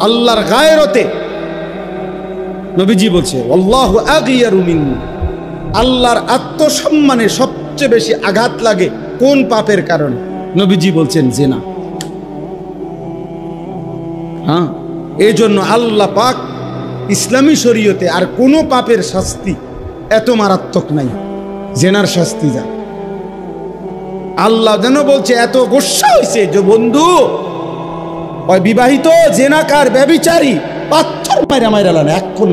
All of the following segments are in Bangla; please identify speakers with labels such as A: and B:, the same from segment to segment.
A: আল্লাহর গায়রতে নবীজি বলছে আল্লাহু আগিয়ারু মিন্নি, আল্লাহর আত্মসম্মানে সবচেয়ে বেশি আঘাত লাগে কোন পাপের কারণে? নবীজি বলছেন জিনা। হ্যাঁ, এই জন্য আল্লাহ পাক ইসলামী শরীয়তে আর কোনো পাপের শাস্তি এত মারাত্মক নাই জেনার শাস্তি যা। আল্লাহ যেন বলছে এত গোস্বা হয়েছে যে বন্ধু ওই বিবাহিত জেনাকার ব্যভিচারী পাথর মাইরা মাইরা লান, এখন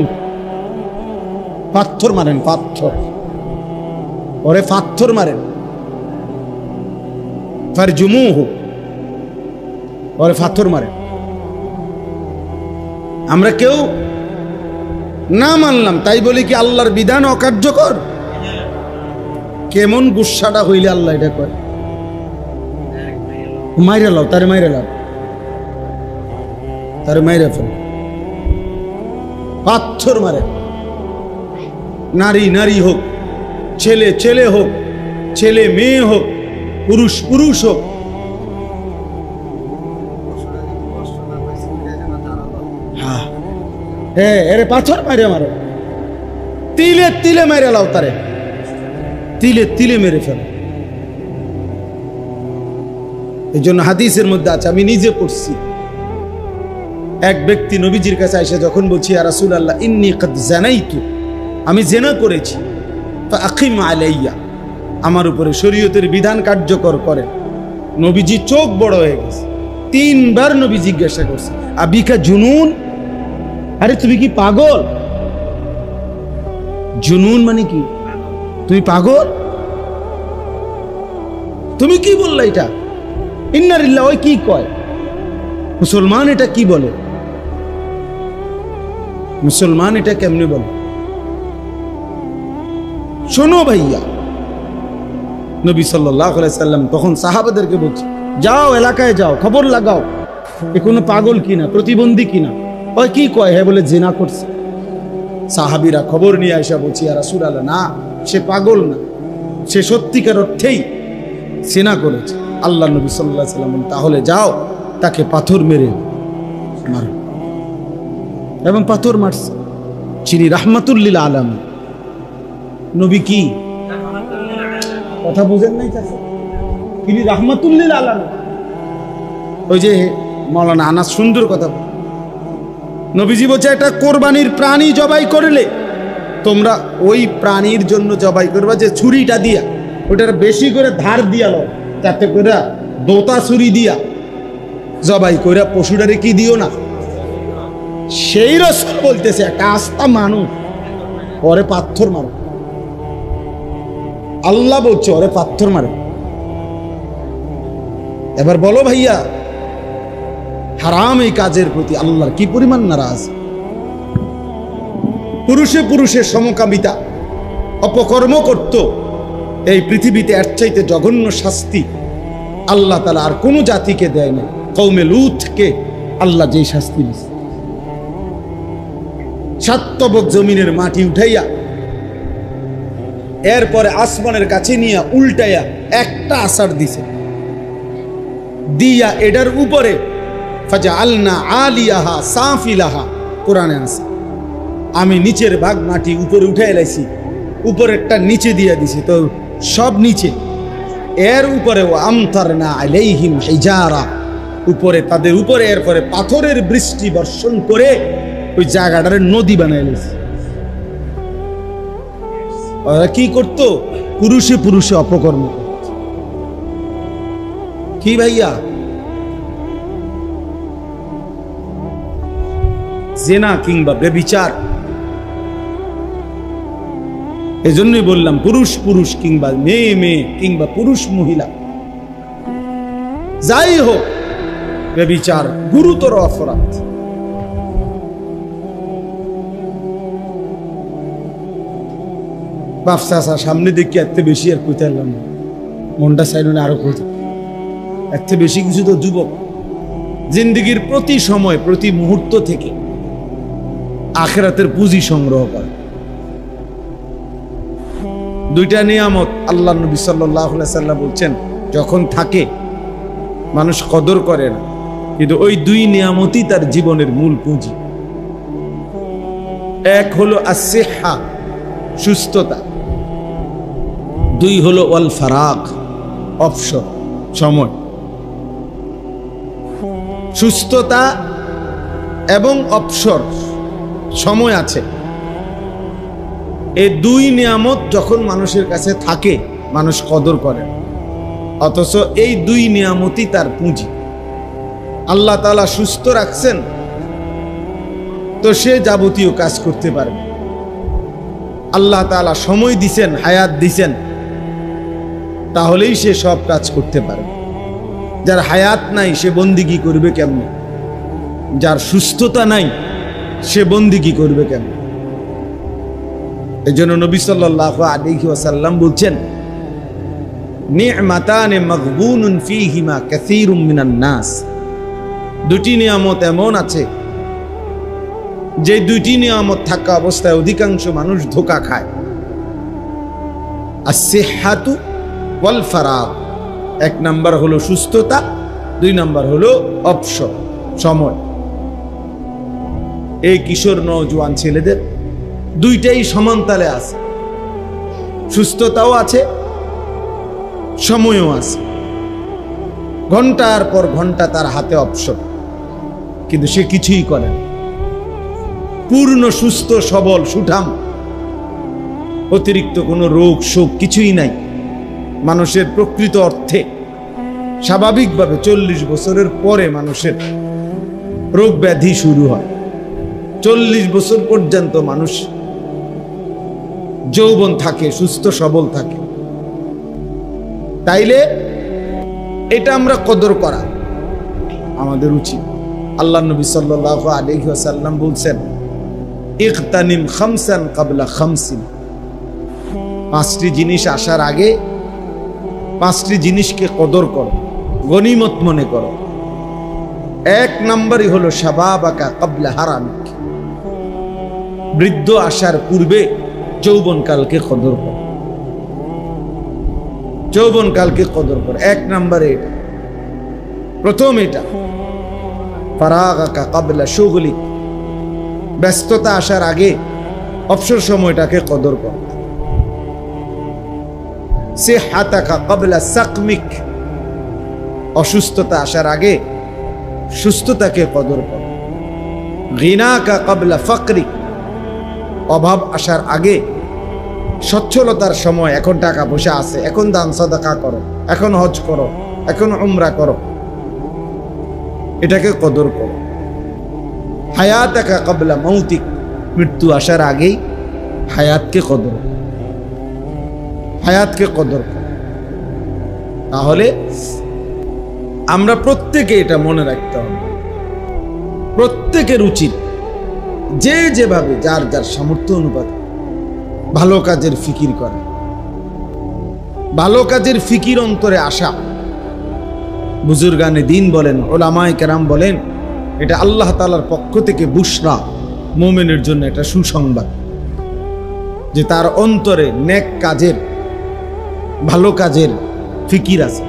A: পাথর মারেন, পাথর ওরে পাথর মারেন, ফারজুমুহু ওরে পাথর মারেন। আমরা কেউ না মানলাম তাই বলি কি আল্লাহর বিধান অকার্যকর? কেমন গুসাটা হইলে আল্লাহ এটা করে? মাইরা লাও, তারে মাইরা লাও, তারে মাইরা ফেল, পাথর মারে। নারী নারী হোক, ছেলে ছেলে হোক, ছেলে মেয়ে হোক, পুরুষ পুরুষ হোক, হ্যাঁ এরে পাথর মারে মারো, তিলে তিলে মেরে লাও, তারে তিলে তিলে মেরে ফেলো। এই জন্য হাদিসের মধ্যে আছে, আমি নিজে পড়ছি, এক ব্যক্তি নবীজির কাছে এসে যখন বলছি ইয়া রাসূলুল্লাহ ইন্নী কদ জানাইতু, আমি জেনা করেছি, ফাআকিম আলাইয়া, আমার উপরে শরীয়তের বিধান কার্যকর করে। নবীজি চোখ বড় হয়ে গেছে, তিনবার নবী জিজ্ঞাসা করছে আবিকা জুনুন, আরে তুমি কি পাগল? জুনুন মানে কি? তুমি পাগল? তুমি কি বললা এটা? ইন্নালিল্লাহ, ওই কি কয়? মুসলমান এটা কি বলে? মুসলমান এটা কেমনে বলে? শোনো ভাইয়া, নবী সাল্লাল্লাহু আলাইহি সাল্লাম তখন সাহাবাদেরকে বলছে যাও এলাকায় যাও, খবর লাগাও এ কোনো পাগল কিনা, প্রতিবন্ধী কিনা। ওই কি কয়? হ্যাঁ বলে জিনা করছে। সাহাবীরা খবর নিয়ে আসা বলছি ইয়া রাসূলুল্লাহ না, সে পাগল না, সে সত্যিকার অর্থেই জিনা করেছে। আল্লাহ নবী সাল্লাল্লাহু আলাইহি সাল্লাম তাহলে যাও তাকে পাথর মেরে মারো, এবং পাথর মারছে। যিনি রাহমাতুল লিল আলামিন নবী, কি কথা বুঝেন নাই? তিনি রাহমাতুল লিল আলামিন। ওই যে মাওলানা আনাস সুন্দর কথা, নবীজি বলছে একটা কোরবানির প্রাণী জবাই করলে তোমরা ওই প্রাণীর জন্য জবাই করবা যে ছুরিটা দিয়া, ওটার বেশি করে ধার দিয়া লো, যাতে করে দোতা ছুরি দিয়া জবাই করে পশুটারে কি দিও না। সেই রাসূল বলতেছে একটা আস্তা মানুষ ওরে পাথর মারো, আল্লাহ বলছে ওরে পাথর মারো। এবার বলো ভাইয়া, হারাম এই কাজের প্রতি আল্লাহর কি পরিমাণ নারাজ। পুরুষে পুরুষের সমকামিতা অপকর্ম করত এই পৃথিবীতে এর চাইতে জঘন্য শাস্তি আল্লাহ তাআলা আর কোন জাতিকে দেয় না। কওমে লূতকে আল্লাহ যেই শাস্তি দিয়েছে, সাতবক জমিনের মাটি উঠাইয়া এরপরে আসমানের কাছে নিয়ে উল্টাইয়া একটা আসার দিছে, দিয়া এটার উপরে ফাজআলনা আলিয়াহা সাফিলাহা, কোরআনে আছে আমি নিচের ভাগ মাটি উপরে উঠাই লাইছি, উপরেরটা নিচে দিয়া দিছি, তো সব নিচে। এর উপরে আমতারনা আলাইহিম হিজারা, উপরে তাদের উপরে এরপরে পাথরের বৃষ্টি বর্ষণ করে ওই জায়গাটার নদী বানাই লাইছে। ওরা কি করতো? পুরুষে পুরুষে অপকর্ম করত। কি ভাইয়া, জেনা কিংবা ব্যভিচার। এজন্যই বললাম পুরুষ পুরুষ কিংবা মেয়ে মেয়ে কিংবা পুরুষ মহিলা যাই হোক, ব্যভিচার গুরুতর অপরাধ। বাপসা সামনে দেখি এত বেশি আর কইতে পারলাম না, মনটা চাইল আরো কইতে। এত বেশি কিছু তো যুবক জিন্দেগির প্রতি সময় প্রতি মুহূর্ত থেকে আখিরাতের পুঁজি সংগ্রহ করে। দুইটা নিয়ামত আল্লাহ নবী সাল্লাল্লাহু আলাইহি সাল্লাম বলছেন যখন থাকে মানুষ কদর করে না, কিন্তু ওই দুই নিয়ামতই তার জীবনের মূল পুঁজি। এক হলো আসিহা, সুস্থতা, দুই হলো ওয়াল ফারাগ, অবসর, সময়। সুস্থতা এবং অবসর, সময় আছে, এই দুই নিয়ামত যখন মানুষের কাছে থাকে মানুষ কদর করে, অথচ এই দুই নিয়ামতই তার পুঁজি। আল্লাহ তাআলা সুস্থ রাখছেন তো সে যাবতীয় কাজ করতে পারবে। আল্লাহ তাআলা সময় দিছেন, হায়াত দিছেন, তাহলেই সে সব কাজ করতে পারবে। যার হায়াত নাই সে বন্দিগি করবে কেমনে? যার সুস্থতা নাই সে বন্দিগি করবে কেমনে? এজন্য নবী সাল্লাল্লাহু আলাইহি ওয়াসাল্লাম বলছেন, নি'মাতানে মাগবুনুন ফীহিমা কাসীরুম মিনান নাস। দুটি নিয়ামত এমন আছে যে দুটি নিয়ামত থাকা অবস্থায় অধিকাংশ মানুষ ধোঁকা খায়। আসিহাতু ওয়াল ফারাগ, এক নাম্বার হলো সুস্থতা, দুই নাম্বার হলো অবসর, সময়। এই কিশোর নওজোয়ান ছেলেদের দুইটাই সমানতালে আছে, সুস্থতাও আছে, সময়ও আছে। ঘন্টার পর ঘন্টা তার হাতে অবসর, কিন্তু সে কিছুই করে না। পূর্ণ সুস্থ সবল সুঠাম, অতিরিক্ত কোনো রোগ শোক কিছুই নাই। মানুষের প্রকৃত অর্থে স্বাভাবিকভাবে 40 বছরের পরে মানুষের রোগ ব্যাধি শুরু হয়। 40 বছর পর্যন্ত মানুষ যৌবন থাকে, সুস্থ সবল থাকে। তাইলে এটা আমরা কদর করা আমাদের উচিত। আল্লাহ নবী সাল্লাল্লাহু আলাইহি ওয়াসাল্লাম বলছেন, ইগতানিম খামসান ক্বাবলা খামসিন। 5টি জিনিস আসার আগে 5টি জিনিসকে কদর করো, গনিমত মনে করো। এক নম্বরই হলো শাবাবাকা ক্বাবলা হারামিক। বৃদ্ধ আসার পূর্বে যৌবনকালকে কদর করো, যৌবনকালকে কদর করো। এক নম্বরে এটা, প্রথম এটা। ফারাগাকা ক্বাবলা শুগলিক, ব্যস্ততা আসার আগে অবসর সময়টাকে কদর করো। সিহাতাকা ক্বাবলা সাকমিক, অসুস্থতা আসার আগে সুস্থতাকে কদর করো। গিনাকা ক্বাবলা ফাকরিক, অভাব আসার আগে সচ্ছলতার সময়, এখন টাকা পয়সা আছে, এখন দান সাদাকা করো, এখন হজ করো, এখন উমরা করো, এটাকে কদর করো। হায়াতাকা ক্বাবলা মৌতিক, মৃত্যু আসার আগেই হায়াতকে কদর করো, হায়াতকে কদর করো। তাহলে আমরা প্রত্যেকে এটা মনে রাখতে হবে। প্রত্যেকের উচিত যে যেভাবে যার যার সামর্থ্য অনুপাতে ভালো কাজের ফিকির করা, ভালো কাজের ফিকির অন্তরে আসা। বুজুর্গানে দিন বলেন, ওলামায়ে কেরাম বলেন, এটা আল্লাহ তাআলার পক্ষ থেকে বুশরা, মুমিনের জন্য এটা সুসংবাদ যে তার অন্তরে নেক কাজের, ভালো কাজের ফিকির আছে।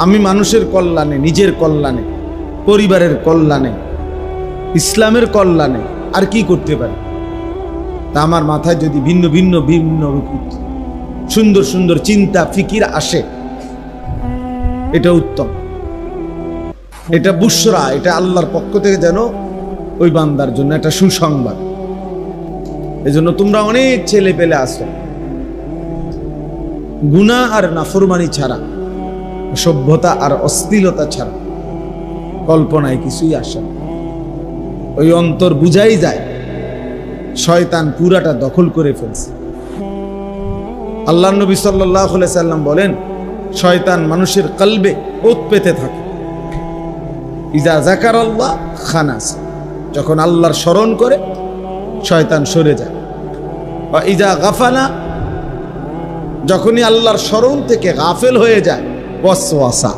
A: আমি মানুষের কল্যাণে, নিজের কল্যাণে, পরিবারের কল্যাণে, ইসলামের কল্যাণে আর কি করতে পারি? তা আমার মাথায় যদি ভিন্ন ভিন্ন ভিন্ন সুন্দর সুন্দর চিন্তা ফিকির আসে, এটা উত্তম, এটা বুশরা, এটা আল্লাহর পক্ষ থেকে যেন ওই বান্দার জন্য একটা সুসংবাদ। এজন্য তোমরা অনেক ছেলে পেলে আসো, গুনাহ আর নাফরমানি ছাড়া, সভ্যতা আর অশ্লীলতা ছাড়া কল্পনায় কিছুই আসে না। ওই অন্তর বুঝাই যায় শয়তান পুরাটা দখল করে ফেলছে। আল্লাহর নবী সাল্লাল্লাহু আলাইহি সাল্লাম বলেন, শয়তান মানুষের কলবে ওত পেতে থাকে। ইজা যাকারাল্লাহ খানাস, যখন আল্লাহর স্মরণ করে শয়তান সরে যায়। বা ইজা গাফালা, যখনই আল্লাহর স্মরণ থেকে গাফেল হয়ে যায়, ওয়াসওয়াসা,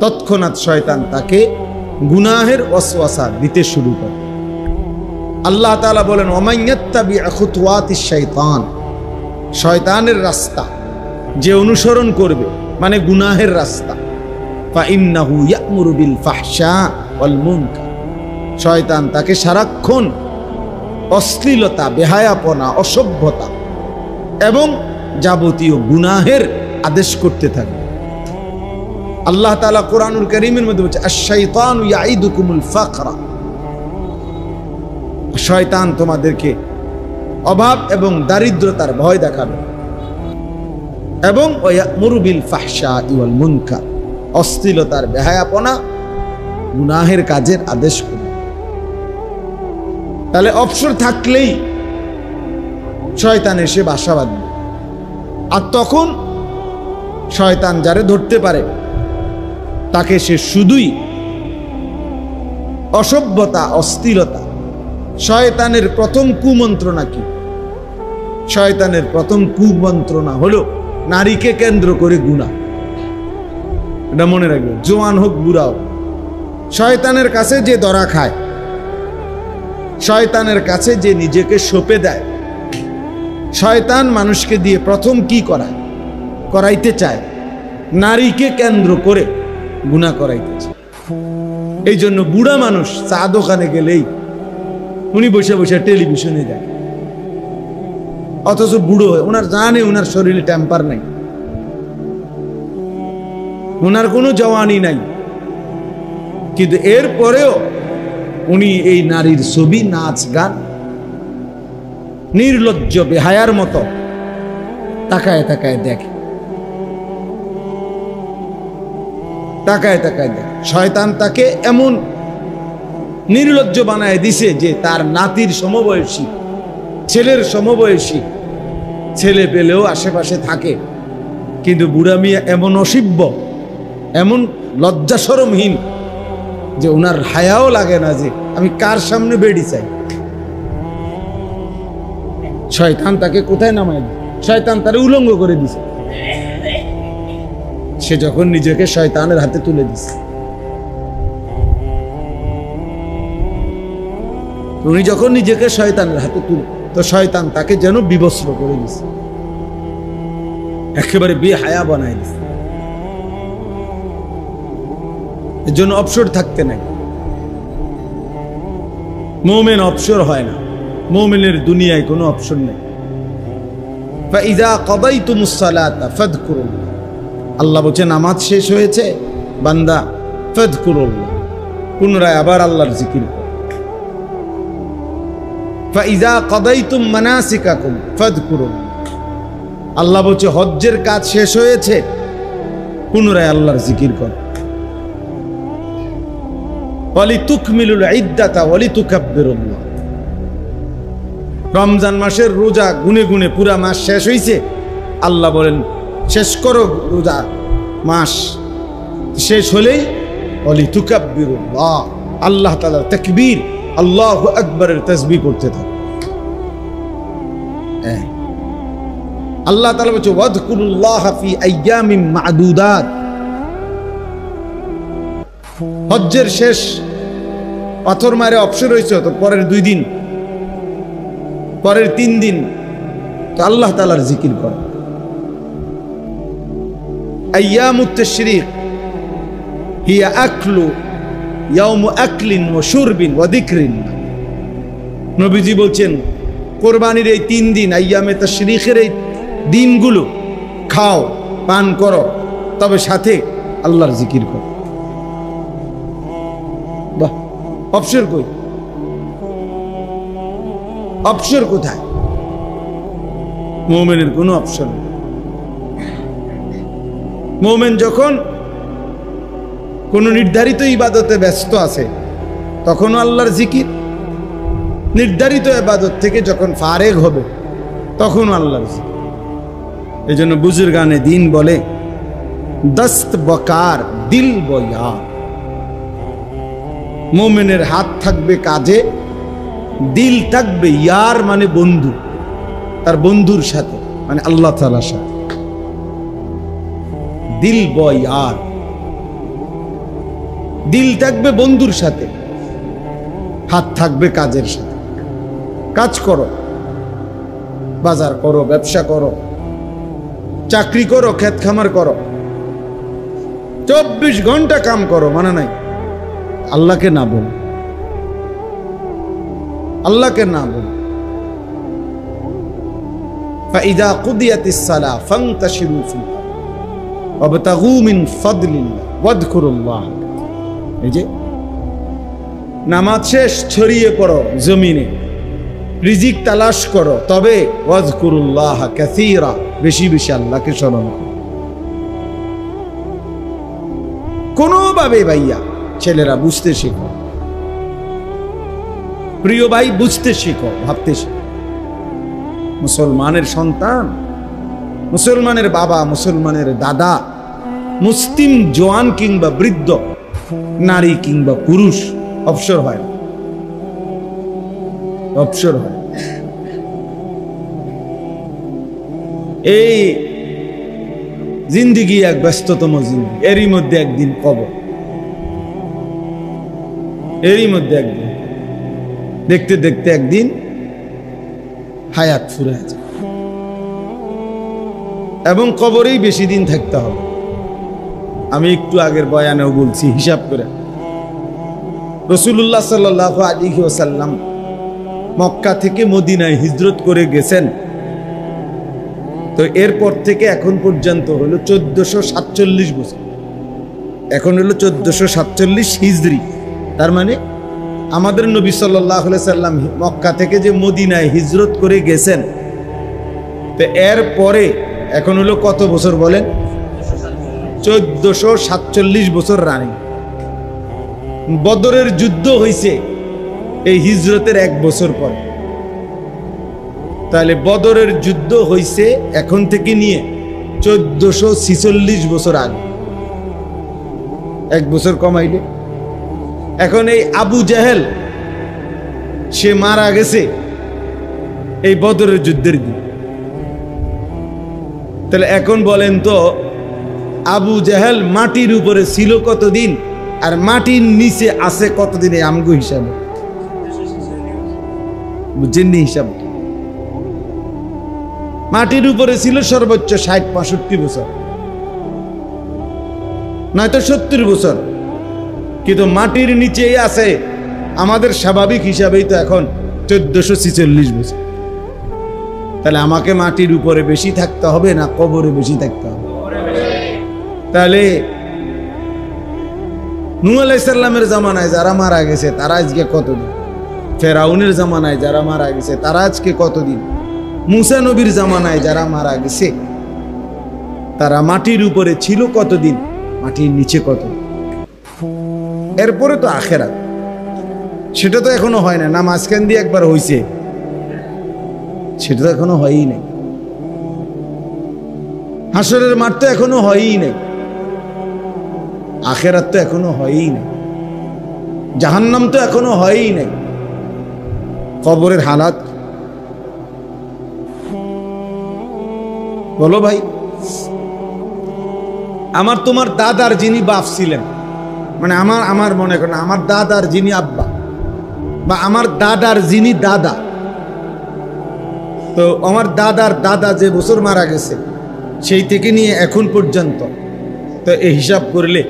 A: তৎক্ষণাৎ শয়তান তাকে গুনাহের ওয়াসওয়াসা দিতে শুরু করে। আল্লাহ তাআলা বলেন, ওমান ইয়াত্তাবি খুতুওয়াতিশ শাইতান, শয়তানের রাস্তা যে অনুসরণ করবে, মানে গুনাহের রাস্তা, ফাইন্নাহু ইয়া'মুরু বিল ফাহশা ওয়াল মুনকার। শয়তান তাকে সারাক্ষণ অশ্লীলতা, বেহায়াপনা, অসভ্যতা এবং যাবতীয় গুনাহের আদেশ করতে থাকে। আল্লাহ তাআলা কোরআনুল কারীমের মধ্যে বলছে, আশ-শাইতানু ইয়াইদুকুমুল ফাকরা। শয়তান তোমাদেরকে অভাব এবং দারিদ্রতার ভয় দেখাবে এবং ওয়া'মুরু বিল ফাহশাই ওয়াল মুনকার, অশ্লীলতার, বেহায়াপনা, গুনাহের কাজের আদেশ করবে। তাহলে অবসর থাকলেই শয়তান এসে বাসা বাঁধবে। আর তখন শয়তান যারে ধরতে পারে তাকে সে শুধুই অসভ্যতা, অশ্লীলতা। শয়তানের প্রথম কুমন্ত্রণা কি? শয়তানের প্রথম কুমন্ত্রণা হলো নারীকে কেন্দ্র করে গুনাহ। এটা মনে রাখবে, জওয়ান হোক বুড়া হোক। শয়তানের কাছে যে ধরা খায়, শয়তানের কাছে যে নিজেকে সঁপে দেয়, শয়তান মানুষকে দিয়ে প্রথম কি করাইতে চায়? নারীকে কেন্দ্র করে গুনাহ করাইতে চায়। এই জন্য বুড়া মানুষ চা দোকানে গেলেই উনি বসে বসে টেলিভিশনে দেখে, অথচ বুড়ো হয়ে ওনার জানে ওনার শরীরে টেম্পার নাই, ওনার কোনো জওয়ানি নাই, কিন্তু এরপরেও উনি এই নারীর ছবি, নাচ, গান নির্লজ্জ বেহায়ার মতো তাকায় তাকায় দেখে, তাকায় তাকায় দেখে। শয়তান তাকে এমন নির্লজ্জ বানায় দিছে যে তার নাতির সমবয়সী, ছেলের সমবয়সী ছেলে পেলেও আশেপাশে থাকে, কিন্তু বুড়া মিয়া এমন অসভ্য, এমন লজ্জা শরমহীন যে ওনার হায়াও লাগে না যে আমি কার সামনে বেড়ি চাই। শয়তান তাকে কোথায় নামায় দিল? শয়তান তারে উলঙ্গ করে দিছে। সে যখন নিজেকে শয়তানের হাতে তুলে দিছে, উনি যখন নিজেকে শয়তানের হাতে তুলে, তো শয়তান তাকে যেন বিবস্ত্র করে দিছে, একেবারে বেহায়া বানায় দিছে। এর জন্য অবসর থাকতে নাই। মুমিন অবসর হয় না, মুমিনের দুনিয়ায় কোনো অবসর নেই। ফাইযা কাদাইতুমুস সালাতা ফাযকুরুল্লাহ, আল্লাহ বলেন নামাজ শেষ হয়েছে বান্দা, ফাযকুরুল্লাহ, পুনরায় আবার আল্লাহর জিকির করো। ফাইযা কাদাইতুম মানাসিকাকুম ফাযকুরুল্লাহ, আল্লাহ বলছে হজ্জের কাজ শেষ হয়েছে, পুনরায় আল্লাহর জিকির করো। ওয়ালিতুকমিলুল ইদ্দাতা ওয়ালিতুকাব্বিরুল্লাহ, রমজান মাসের রোজা গুনে গুনে পুরা মাস শেষ হয়েছে, আল্লাহ বলেন শেষ করো রোজা মাস, শেষ হলেই ওয়ালিতুকাব্বিরুল্লাহ, আল্লাহ তাআলার তাকবীর, আল্লাহু আকবারের তাসবিহ করতে থাকো। আল্লাহ তাআলা বলছে ওয়াযকুরুল্লাহা ফি আইয়ামিন মা'দুদাত, হজ্জের শেষ পাথর মারে অবসর হয়েছে, তো পরের 2 দিন, পরের 3 দিন তো আল্লাহ তাআলার জিকির করো। আইয়ামুত তাশরীক হিয়া আকলু ইয়াউমু আকলিন ওয়া শুরবিন ওয়া যিকরিন, নবীজি বলছেন কোরবানির এই 3 দিন, আইয়ামে তাশরীকের এই দিনগুলো খাও, পান করো, তবে সাথে আল্লাহর জিকির করো। বাহ, অবসর কই? অবসর কোথায়? মুমিনের কোনো অবসর নেই। মুমিন যখন কোন নির্ধারিত ইবাদতে ব্যস্ত আছে তখনও আল্লাহর জিকির, নির্ধারিত ইবাদত থেকে যখন ফারেগ হবে তখনও আল্লাহর জিকির। এই জন্য বুজুর্গানে দিন বলে দস্ত বকার দিল বয়ার, মুমিনের হাত থাকবে কাজে, দিল থাকবে ইয়ার মানে বন্ধু, তার বন্ধুর সাথে, মানে আল্লাহ তাআলার সাথে। দিল বয়ার, দিল থাকবে বন্ধুর সাথে, হাত থাকবে কাজের সাথে। কাজ করো, বাজার করো, ব্যবসা করো, চাকরি করো, ক্ষেত খামার করো, 24 ঘন্টা কাম করো, মানে নাই। আল্লাহকে না বল, আল্লাহকে না বল। فإذا قضيت الصلاة فانتشروا في الأرض وابتغوا من فضل الله واذكروا الله। এই যে নামাজ শেষ, ছড়িয়ে পড়ো জমিনে, রিজিক তালাশ করো, তবে ওয়াজকুরুল্লাহ কাসীরা, বেশি বেশি আল্লাহকে স্মরণ করো। কোনোভাবে ভাইয়া ছেলেরা বুঝতে শেখো, প্রিয় ভাই বুঝতে শেখো, ভাবতে শেখো। মুসলমানের সন্তান, মুসলমানের বাবা, মুসলমানের দাদা, মুসলিম জওয়ান কিংবা বৃদ্ধ, নারী কিংবা পুরুষ অবসর হয় না, অবসর হয়। এই জিন্দিগি এক ব্যস্ততম জিন্দিগি, এরই মধ্যে একদিন কবর, এরই মধ্যে একদিন, দেখতে দেখতে একদিন হায়াত ফুরে আছে, এবং কবরেই বেশি দিন থাকতে হবে। আমি একটু আগের বয়ানেও বলছি, হিসাব করে রাসূলুল্লাহ সাল্লাল্লাহু আলাইহি ওয়াসাল্লাম মক্কা থেকে মদিনায় হিজরত করে গেছেন, তো এরপর থেকে এখন পর্যন্ত হলো 1447 বছর। এখন হলো 1447 হিজরি। তার মানে আমাদের নবী সাল্লাল্লাহু আলাইহি সাল্লাম মক্কা থেকে যে মদিনায় হিজরত করে গেছেন, তো এর পরে এখন হলো কত বছর বলেন? 1447 বছর রানিং। বদরের যুদ্ধ হয়েছে এই হিজরতের 1 বছর পরে। তাহলে বদরের যুদ্ধ হয়েছে এখন থেকে নিয়ে 1446 বছর আগে, 1 বছর কমাইলে। এখন এই আবু জেহেল সে মারা গেছে এই বদরের যুদ্ধের দিন। তাহলে এখন বলেন তো, আবু জেহেল মাটির উপরে ছিল কতদিন আর মাটির নিচে আছে কতদিন? এই আমগো হিসাবে বুঝছেন হিসাব। মাটির উপরে ছিল সর্বোচ্চ 60-65 বছর, নয়তো 70 বছর, কিন্তু মাটির নিচেই আছে আমাদের স্বাভাবিক হিসাবেই তো এখন 1446 বছর। তাহলে আমাকে মাটির উপরে বেশি থাকতে হবে না কবরে বেশি থাকতে হবে? তাহলে নূহ আলাইহিস সালামের জামানায় যারা মারা গেছে তারা আজকে কতদিন? ফেরাউনের জামানায় যারা মারা গেছে তারা আজকে কতদিন? মুসা নবীর জামানায় যারা মারা গেছে তারা মাটির উপরে ছিল কতদিন, মাটির নিচে কতদিন? এরপরে তো আখেরাত, সেটা তো এখনো হয় না। মাঝখান দিয়ে একবার হয়েছে, সেটা তো এখনো হয়ই নাই। হাসরের মাঠ তো এখনো হয়ই নাই, আখেরাত তো এখনো হয়ই নাই, জাহান্নাম তো এখনো হয়ই নাই। কবরের হালাত বলো ভাই। আমার তোমার দাদার যিনি বাপ ছিলেন, মানে আমার মনে করেন আমার দাদার যিনি আব্বা বা আমার দাদার যিনি দাদা, তো আমার দাদার দাদা যে বছর মারা গেছে সেই থেকে নিয়ে এখন পর্যন্ত, তো এই হিসাব করলে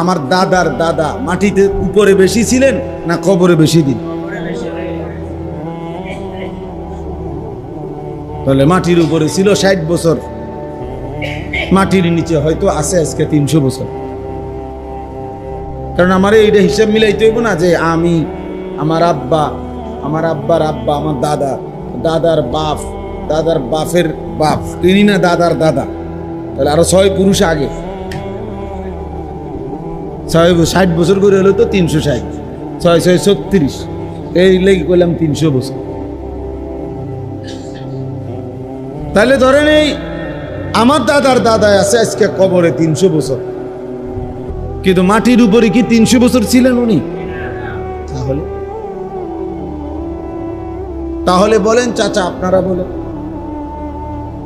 A: আমার দাদার দাদা মাটিতে উপরে বেশি ছিলেন না কবরে বেশি দিন? তাহলে মাটির উপরে ছিল 60 বছর, মাটির নিচে হয়তো আছে আজকে 300 বছর। কারণ আমার এইটা হিসাব মিলাইতে হইব না যে আমি, আমার আব্বা, আমার আব্বার আব্বা, আমার দাদা, দাদার বাপ, দাদার বাপের বাপ, তিনি না দাদার দাদা, তাহলে আরো 6 পুরুষ আগে। 60 বছর করে হলো তো 360, 6 6 36, এই লেগে করলাম 300 বছর। তাহলে ধরেন এই আমার দাদার দাদায় আছে আজকে কবরে 300 বছর, কিন্তু মাটির উপরে কি 300 বছর ছিলেন উনি? তাহলে বলেন চাচা, আপনারা বলেন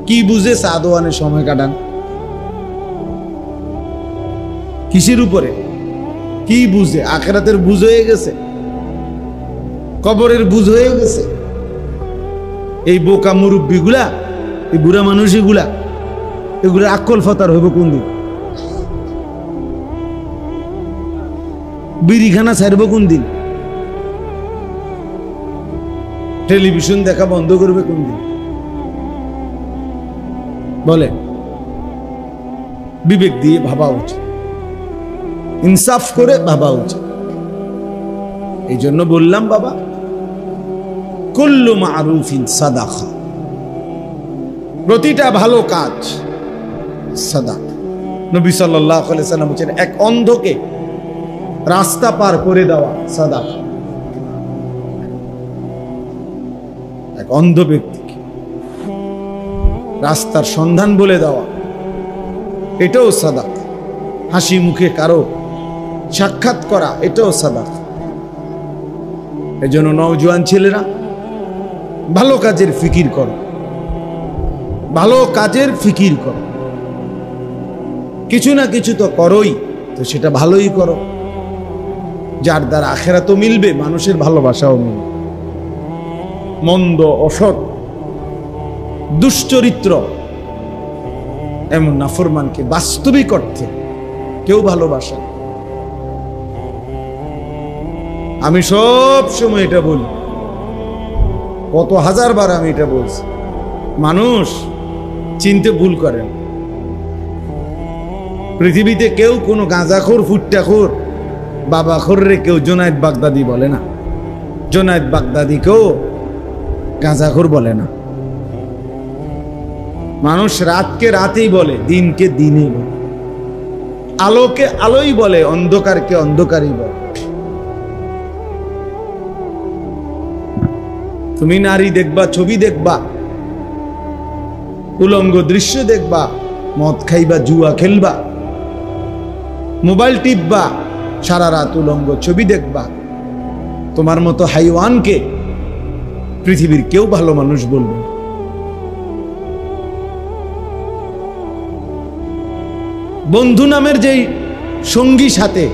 A: কি বুঝে সাদওয়ানে সময় কাটান? কিসের উপরে? কি বুঝে? আখিরাতের বুঝ হয়ে গেছে, কবরের বুঝ হয়ে গেছে। এই বোকা মুরব্বীগুলা, এই বুড়া মানুষগুলা, এগুলো আকল ফতার হইব কোন দিন? বিড়িখানা ছাড়বো কোন দিন? টেলিভিশন দেখা বন্ধ করবে কোন দিন? বলে বিবেক দিয়ে ভাবা উচিত, ইনসাফ করে ভাবা উচিত। এই জন্য বললাম বাবা, কুল্লু মারুফিন সাদাকা, প্রতিটা ভালো কাজ সাদাকা। নবী সাল্লাল্লাহু আলাইহি সাল্লাম বলেছেন, এক অন্ধকে রাস্তা পার করে দেওয়া সাদাকা। এক অন্ধ ব্যক্তিকে রাস্তার সন্ধান বলে দেওয়া, এটাও সাদাকা। হাসি মুখে কারো সাক্ষাৎ করা, এটাও সাদাকা। এই জন্য নওজোয়ান ছেলেরা ভালো কাজের ফিকির করো, ভালো কাজের ফিকির করো। কিছু না কিছু তো করোই, তো সেটা ভালোই করো, যার দ্বারা আখিরাতও মিলবে, মানুষের ভালোবাসাও মিলবে। মন্দ, অসৎ, দুশ্চরিত্র এমন নাফরমানকে বাস্তবিক অর্থে কেউ ভালোবাসে। আমি সব সময় এটা বলি, কত হাজারবার আমি এটা বলছি, মানুষ চিনতে ভুল করেন। পৃথিবীতে কেউ কোনো গাঁজাখোর, ফুট্টাখোর, বাবাখোর রে কেউ জোনায়েদ বাগদাদি বলে না। জোনায়েদ বাগদাদি কেউ গাঁজাখোর বলে না। মানুষ রাতকে রাতেই বলে, দিনকে দিনই বলে, আলোকে আলোই বলে, অন্ধকারকে অন্ধকারই বলে। তুমি নারী দেখবা, ছবি দেখবা, উলঙ্গ দৃশ্য দেখবা, মদ খাইবা, জুয়া খেলবা, মোবাইল টিপবা, সারা রাত উলঙ্গ ছবি দেখবা। তোমার মতো হাইওয়ানকে পৃথিবীর কেউ ভালো মানুষ বলবে। বন্ধু নামের যেই সঙ্গী সাথে,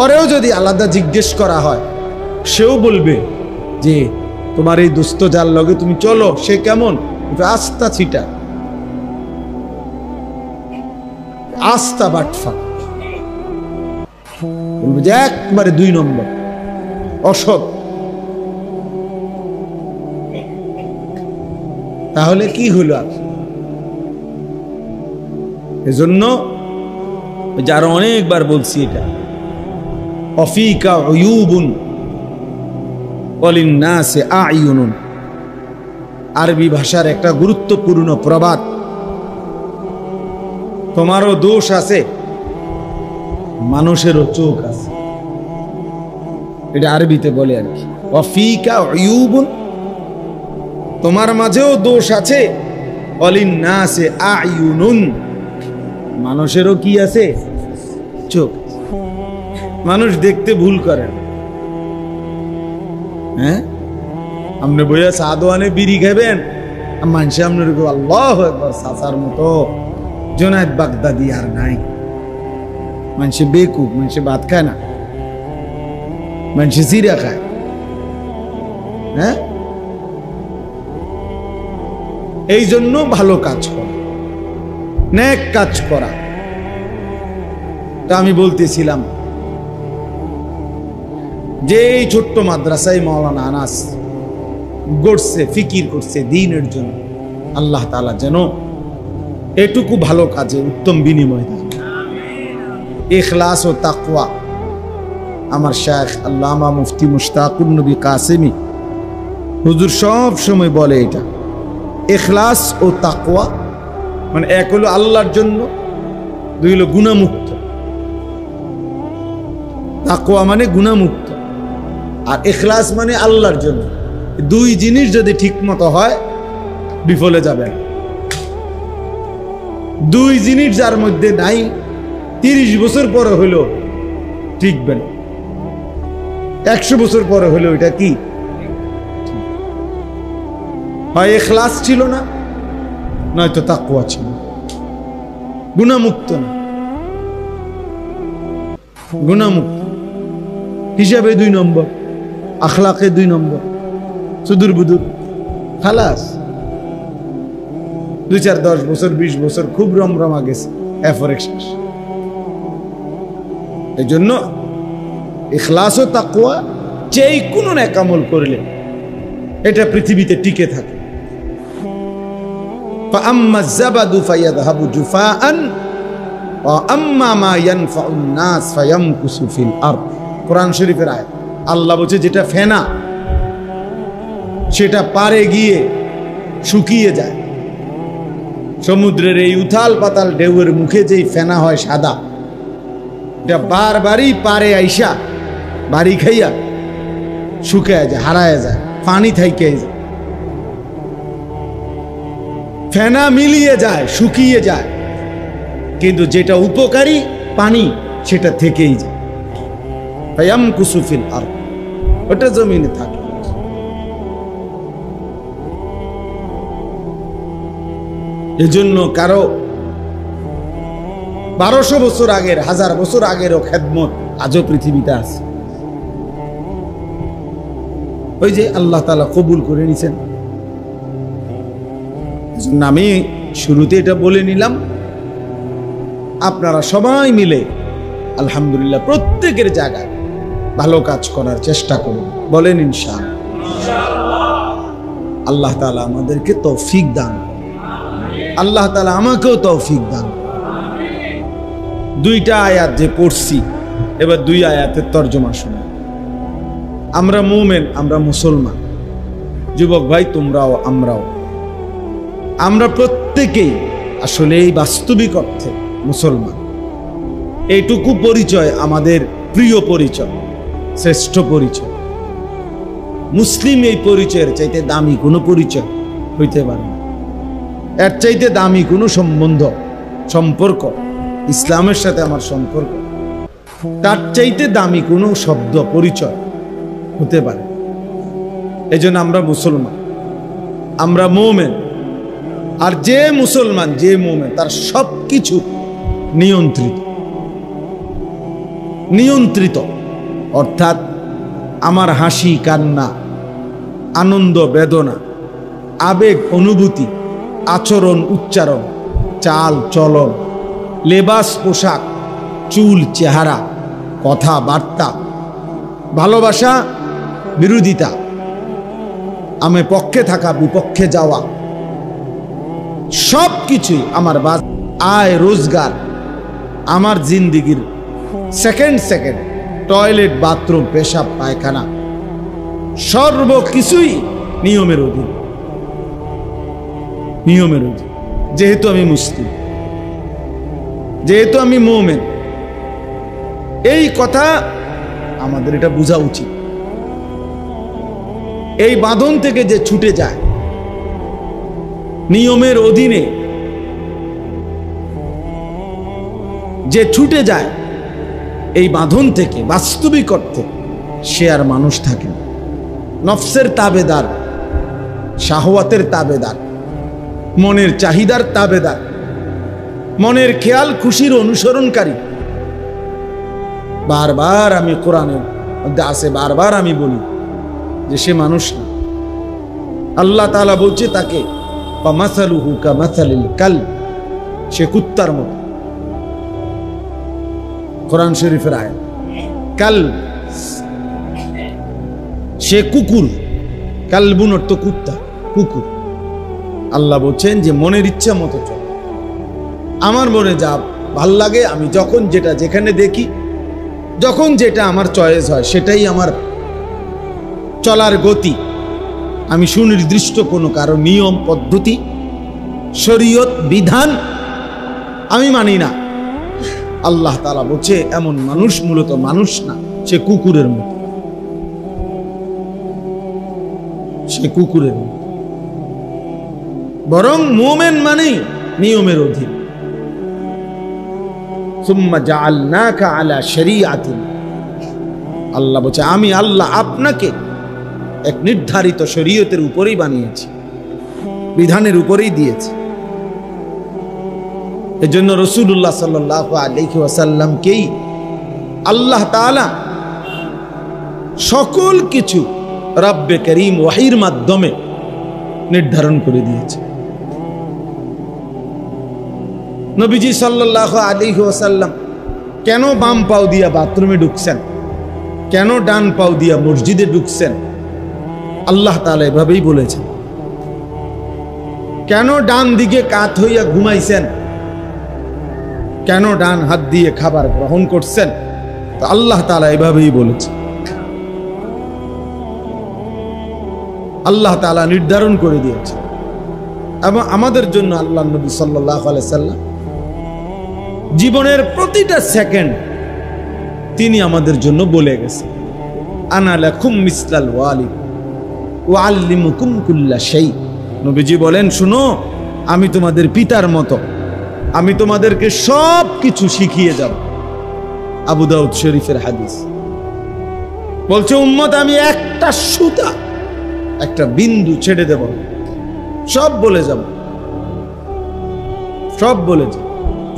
A: ওরেও যদি আলাদা জিজ্ঞেস করা হয়, সেও বলবে যে তোমার এই দুস্থ যার লগে তুমি চলো, সে কেমন? আস্থা ছিটা, আস্থা বাটফা, বলবে যে একবারে 2 নম্বর, অসৎ। তাহলে কি হলো? আর এজন্য যারা অনেকবার বলছি, এটা অফিকা উয়ুবুন ওয়ালিন্নাসি আ'য়ুনুন, আরবি ভাষার একটা গুরুত্বপূর্ণ প্রবাদ। তোমারও দোষ আছে, মানুষেরও চোখ আছে। এটা আরবিতে বলে আর কি, ওয়াফিকা উয়ুবুন, তোমার মাঝেও দোষ আছে, ওয়ালিন্নাসি আ'য়ুনুন, মানুষেরও কি আছে? চোখ। মানুষ দেখতে ভুল করে। হ্যাঁ, আপনি বইয়া সাদওয়ানে বিড়ি খাবেন, মানুষ আপনার আল্লাহু আকবার, সাসার মতো জোনায়েদ বাগদাদি আর নাই। মানুষে বেকুব, মানুষে ভাত খায় না, মানুষে জিরা খায়। হ্যাঁ, এই জন্য ভালো কাজ করা, নেক কাজ করা। তা আমি বলতেছিলাম যে এই ছোট্ট মাদ্রাসায় মাওলানা আনাস গড়ছে, ফিকির করছে দ্বীনের জন্য। আল্লাহ তাআলা যেন এটুকু ভালো কাজে উত্তম বিনিময় দেন। ইখলাস ও তাকওয়া, আমার শায়খ আল্লামা মুফতি মুশতাকুর নবী কাসেমি হুজুর সব সময় বলে, এটা ইখলাস ও তাকওয়া মানে এক হলো আল্লাহর জন্য, 2 হলো গুনাহমুক্ত। তাকওয়া মানে গুনাহমুক্ত, আর ইখলাস মানে আল্লাহর জন্য। 2 জিনিস যদি ঠিক মতো হয়, বিফলে যাবে। 2 জিনিস যার মধ্যে নাই, 30 বছর পরে হলো ঠিকবে না, 100 বছর পরে হলো এটা কি হয়? ইখলাস ছিল না, নয়তো তাকওয়া ছিল। গুনাহমুক্ত না, গুনাহমুক্ত হিসাবে 2 নম্বর, আখলাকে 2 নম্বর, সুদূর বুদুর, খালাস। 2, 4, 10 বছর, 20 বছর খুব রমরমা গেছে, এরপরে শেষ। এই জন্য ইখলাস ও তাকওয়া, যেই কোনো নেক আমল করলে এটা পৃথিবীতে টিকে থাকে। فأما الزبد فيذهب جفاء وأما ما ينفع الناس فيمكث في الأرض। কোরআন শরীফের আয়াত। আল্লাহ বলছে যেটা ফেনা সেটা পারে গিয়ে শুকিয়ে যায়। সমুদ্রের এই উথাল পাতাল ঢেউয়ের মুখে যেই ফেনা হয় সাদা, এটা বারবারই পারে আইসা বাড়ি খাইয়া শুকায় যায়, হারায় যায়, পানি থাইকে যায়। ফেনা মিলিয়ে যায়, শুকিয়ে যায়, কিন্তু যেটা উপকারী পানি সেটা থেকেই যায়। ফায়ামকুসু ফিল আরদ, ওটা জমিনে থাকে। এজন্য কারো 1200 বছর আগের, 1000 বছর আগেরও খেদমত আজও পৃথিবীতে আছে। ওই যে আল্লাহ তাআলা কবুল করে নিছেন। আমি শুরুতে এটা বলে নিলাম, আপনারা সবাই মিলে আলহামদুলিল্লাহ প্রত্যেকের জায়গায় ভালো কাজ করার চেষ্টা করুন, বলেন ইনশাআল্লাহ। আল্লাহ তাআলা আমাদেরকে তৌফিক দান, আল্লাহ তাআলা আমাকেও তৌফিক দান। দুইটা আয়াত যে পড়ছি, এবার দুই আয়াতের তর্জমা শোনা। আমরা মুমিন, আমরা মুসলমান, যুবক ভাই তোমরাও আমরাও, আমরা প্রত্যেকেই আসলে এই বাস্তবিক অর্থে মুসলমান। এইটুকু পরিচয় আমাদের প্রিয় পরিচয়, শ্রেষ্ঠ পরিচয়। মুসলিম এই পরিচয়ের চাইতে দামি কোনো পরিচয় হইতে পারে না। এর চাইতে দামি কোনো সম্পর্ক ইসলামের সাথে আমার সম্পর্ক, তার চাইতে দামি কোনো শব্দ পরিচয় হতে পারে। এই জন্য আমরা মুসলমান, আমরা মুমিন। আর যে মুসলমান, যে মুমিন, তার সবকিছু নিয়ন্ত্রিত। অর্থাৎ আমার হাসি কান্না, আনন্দ বেদনা, আবেগ অনুভূতি, আচরণ উচ্চারণ, চাল চলন, লেবাস পোশাক, চুল চেহারা, কথাবার্তা, ভালোবাসা বিরোধিতা, আমি পক্ষে থাকা বিপক্ষে যাওয়া, সব কিছুই আমার আয় রোজগার, আমার জিন্দিগির সেকেন্ড টয়লেট বাথরুম পেশাব পায়খানা সর্বকিছুই নিয়মের অধীন। যেহেতু আমি মুসলিম, যেহেতু আমি মুমিন, এই কথা আমাদের এটা বোঝা উচিত। এই বাঁধন থেকে যে ছুটে যায়, নিয়মের অধীনে যে ছুটে যায়, এই বাঁধন থেকে বাস্তবিক অর্থে সে আর মানুষ থাকে না। নফসের তাবেদার, শাহওয়াতের তাবেদার, মনের চাহিদার তাবেদার, মনের খেয়াল খুশির অনুসরণকারী। বারবার আমি কোরআনের মধ্যে আছে, বারবার আমি বলি যে সে মানুষ না। আল্লাহ তাআলা বলছে তাকে ফামাসালুহু কামাসালিল কালব, সে কুত্তার মতো। কোরআন শরীফের আয়াত। কালব সে কুকুর, কালবুন অর্থ কুত্তা, কুকুর। আল্লাহ বলছেন যে মনের ইচ্ছা মতো চল, আমার মনে যা ভাল লাগে, আমি যখন যেটা যেখানে দেখি, যখন যেটা আমার চয়েস হয়, সেটাই আমার চলার গতি। আমি সুনির্দিষ্ট কোনো কারো নিয়ম পদ্ধতি শরীয়ত বিধান আমি মানি না। আল্লাহ তাআলা বলছে এমন মানুষ মূলত মানুষ না, সে কুকুরের মতো, সে কুকুরের মতো। বরং মুমিন মানে নিয়মের অধীন। সুম্মা জাআলনাকা আলা শরীআতিন, আল্লাহ বলছে আমি আল্লাহ আপনাকে এক নির্ধারিত শরীয়তের উপরেই বানিয়েছি, বিধানের উপরেই দিয়েছি। এজন্য রাসূলুল্লাহ সাল্লাল্লাহু আলাইহি ওয়াসাল্লামকেই আল্লাহ তাআলা সকল কিছু রব্বে করিম ওহীর মাধ্যমে নির্ধারণ করে দিয়েছে। নবীজি সাল্লাল্লাহু আলাইহি ওয়াসাল্লাম কেন বাম পাও দিয়া বাথরুমে ঢুকছেন, কেন ডান পাও দিয়া মসজিদে ঢুকছেন? আল্লাহ তাআলা এভাবেই বলেছেন। কেন ডান দিকে কাত হইয়া ঘুমাইছেন? কেন ডান হাত দিয়ে খাবার গ্রহণ করছেন? তো আল্লাহ তাআলা এভাবেই বলেছেন। আল্লাহ তাআলা নির্ধারণ করে দিয়েছে এবং আমাদের জন্য আল্লাহ নবী সাল্লাল্লাহু আলাইহি সাল্লাম জীবনের প্রতিটা সেকেন্ড তিনি আমাদের জন্য বলে গেছেন, আনা লাকুম মিসলাল ওয়ালিদ ওয়া আল্লিমুকুম কুল্লা শাই। নবীজি বলেন, শুনো, আমি তোমাদের পিতার মতো, আমি তোমাদেরকে সব কিছু শিখিয়ে যাব। আবু দাউদ শরীফের হাদিস। বলছে উম্মত, আমি একটা সুতা, একটা বিন্দু ছেড়ে দেব, সব বলে যাব, সব বলে যাব।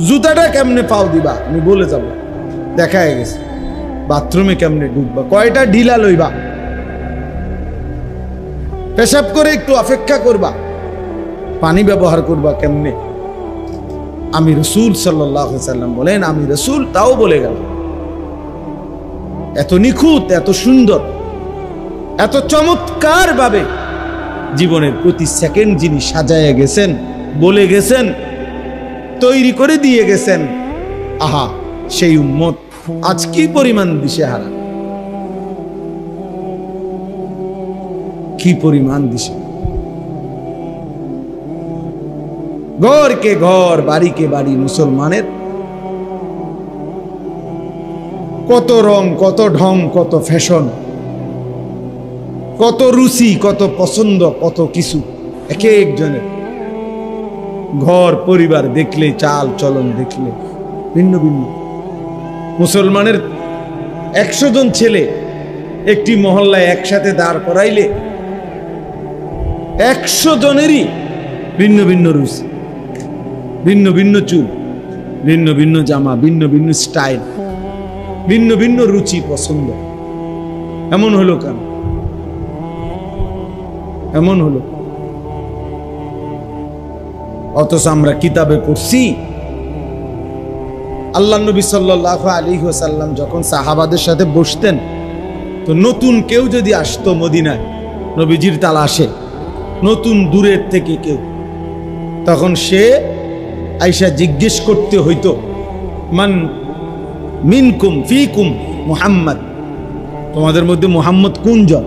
A: জুতাটা কেমনে পাও দিবা আমি বলে যাব, দেখা গেছে। বাথরুমে কেমনে ঢুকবা, কয়টা ঢিলা লইবা, পেশাব করে একটু অপেক্ষা করবা, পানি ব্যবহার করবা কেমনে, আমি রাসূল সাল্লাল্লাহু আলাইহি সাল্লাম বলেন, আমি রাসূল তাও বলে গেল। এত নিখুঁত, এত সুন্দর, এত চমৎকার ভাবে জীবনের প্রতি সেকেন্ড যিনি সাজায় গেছেন, বলে গেছেন, তৈরি করে দিয়ে গেছেন, আহা সেই উম্মত আজ কি পরিমাণ দিশেহারা, কি পরিমাণ দিশে। ঘরকে ঘর, বাড়িকে বাড়ি মুসলমানের কত রং, কত ঢং, কত ফ্যাশন, কত রুচি, কত পছন্দ, কত কিছু এক একজনের। ঘর পরিবার দেখলে, চাল চলন দেখলে ভিন্ন ভিন্ন। মুসলমানের 100 জন ছেলে একটি মহল্লায় একসাথে দাঁড় করাইলে 100 জনেরই ভিন্ন ভিন্ন রুচি, ভিন্ন ভিন্ন চুল, ভিন্ন ভিন্ন জামা, ভিন্ন ভিন্ন স্টাইল, ভিন্ন ভিন্ন রুচি পছন্দ। এমন হলো কেন? এমন হলো অথচ আমরা কিতাবে পড়ছি আল্লাহ নবী সাল্লাল্লাহু আলাইহি ওয়াসাল্লাম যখন সাহাবাদের সাথে বসতেন, তো নতুন কেউ যদি আসতো মদিনায়, নবীজির তালাশে, নতুন দূরের থেকে কেউ, তখন সে আয়েশা জিজ্ঞেস করতে হইতো, মান মিনকুম ফিকুম মুহাম্মদ, তোমাদের মধ্যে মুহাম্মদ কোন জন?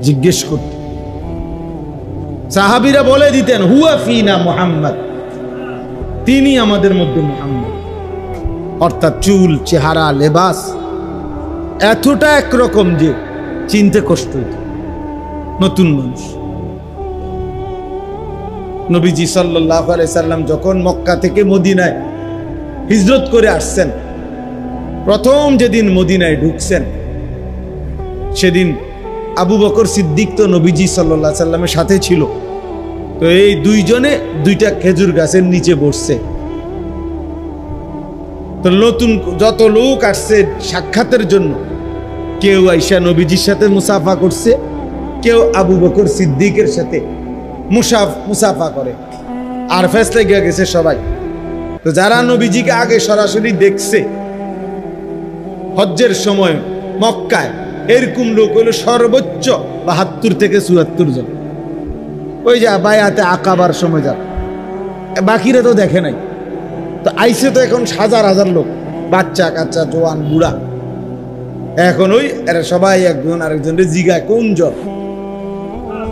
A: জিজ্ঞেস করত। সাহাবীরা বলে দিতেন, হুয়া ফিনা মুহাম্মদ, তিনি আমাদের মধ্যে মুহাম্মদ। অর্থাৎ চুল, চেহারা, লেবাস এতটা একরকম যে চিনতে কষ্ট হইত। নতুন মানুষ। নবীজি সাল্লাল্লাহু আলাইহি সাল্লাম যখন মক্কা থেকে মদিনায় হিজরত করে আসছেন, প্রথম যেদিন মদিনায় ঢুকছেন, সেদিন আবু বকর সিদ্দিক তো নবীজি সাল্লাল্লাহু আলাইহি সাল্লামের সাথে ছিল। তো এই দুইজনে দুইটা খেজুর গাছের নিচে বসছে। তো নতুন যত লোক আসছে সাক্ষাতের জন্য, কেউ আয়েশা নবীজির সাথে মুসাফা করছে, কেউ আবু বকর সিদ্দিকের সাথে মুসাফা করে, আর ফেসলে গিয়ে গেছে সবাই। তো যারা নবীজিকে আগে সরাসরি দেখছে হজ্জের সময় মক্কায়, এরকম লোক হলো সর্বোচ্চ 72 থেকে 74 জন। ওই যে বায়াতে আকাবার সময় যা, বাকিরা তো দেখে নাই। তো আইসে তো এখন হাজার হাজার লোক, বাচ্চা কাচ্চা, জোয়ান, বুড়া। এখন ওই এরা সবাই একজন আরেকজনের জিগায় কোন জন।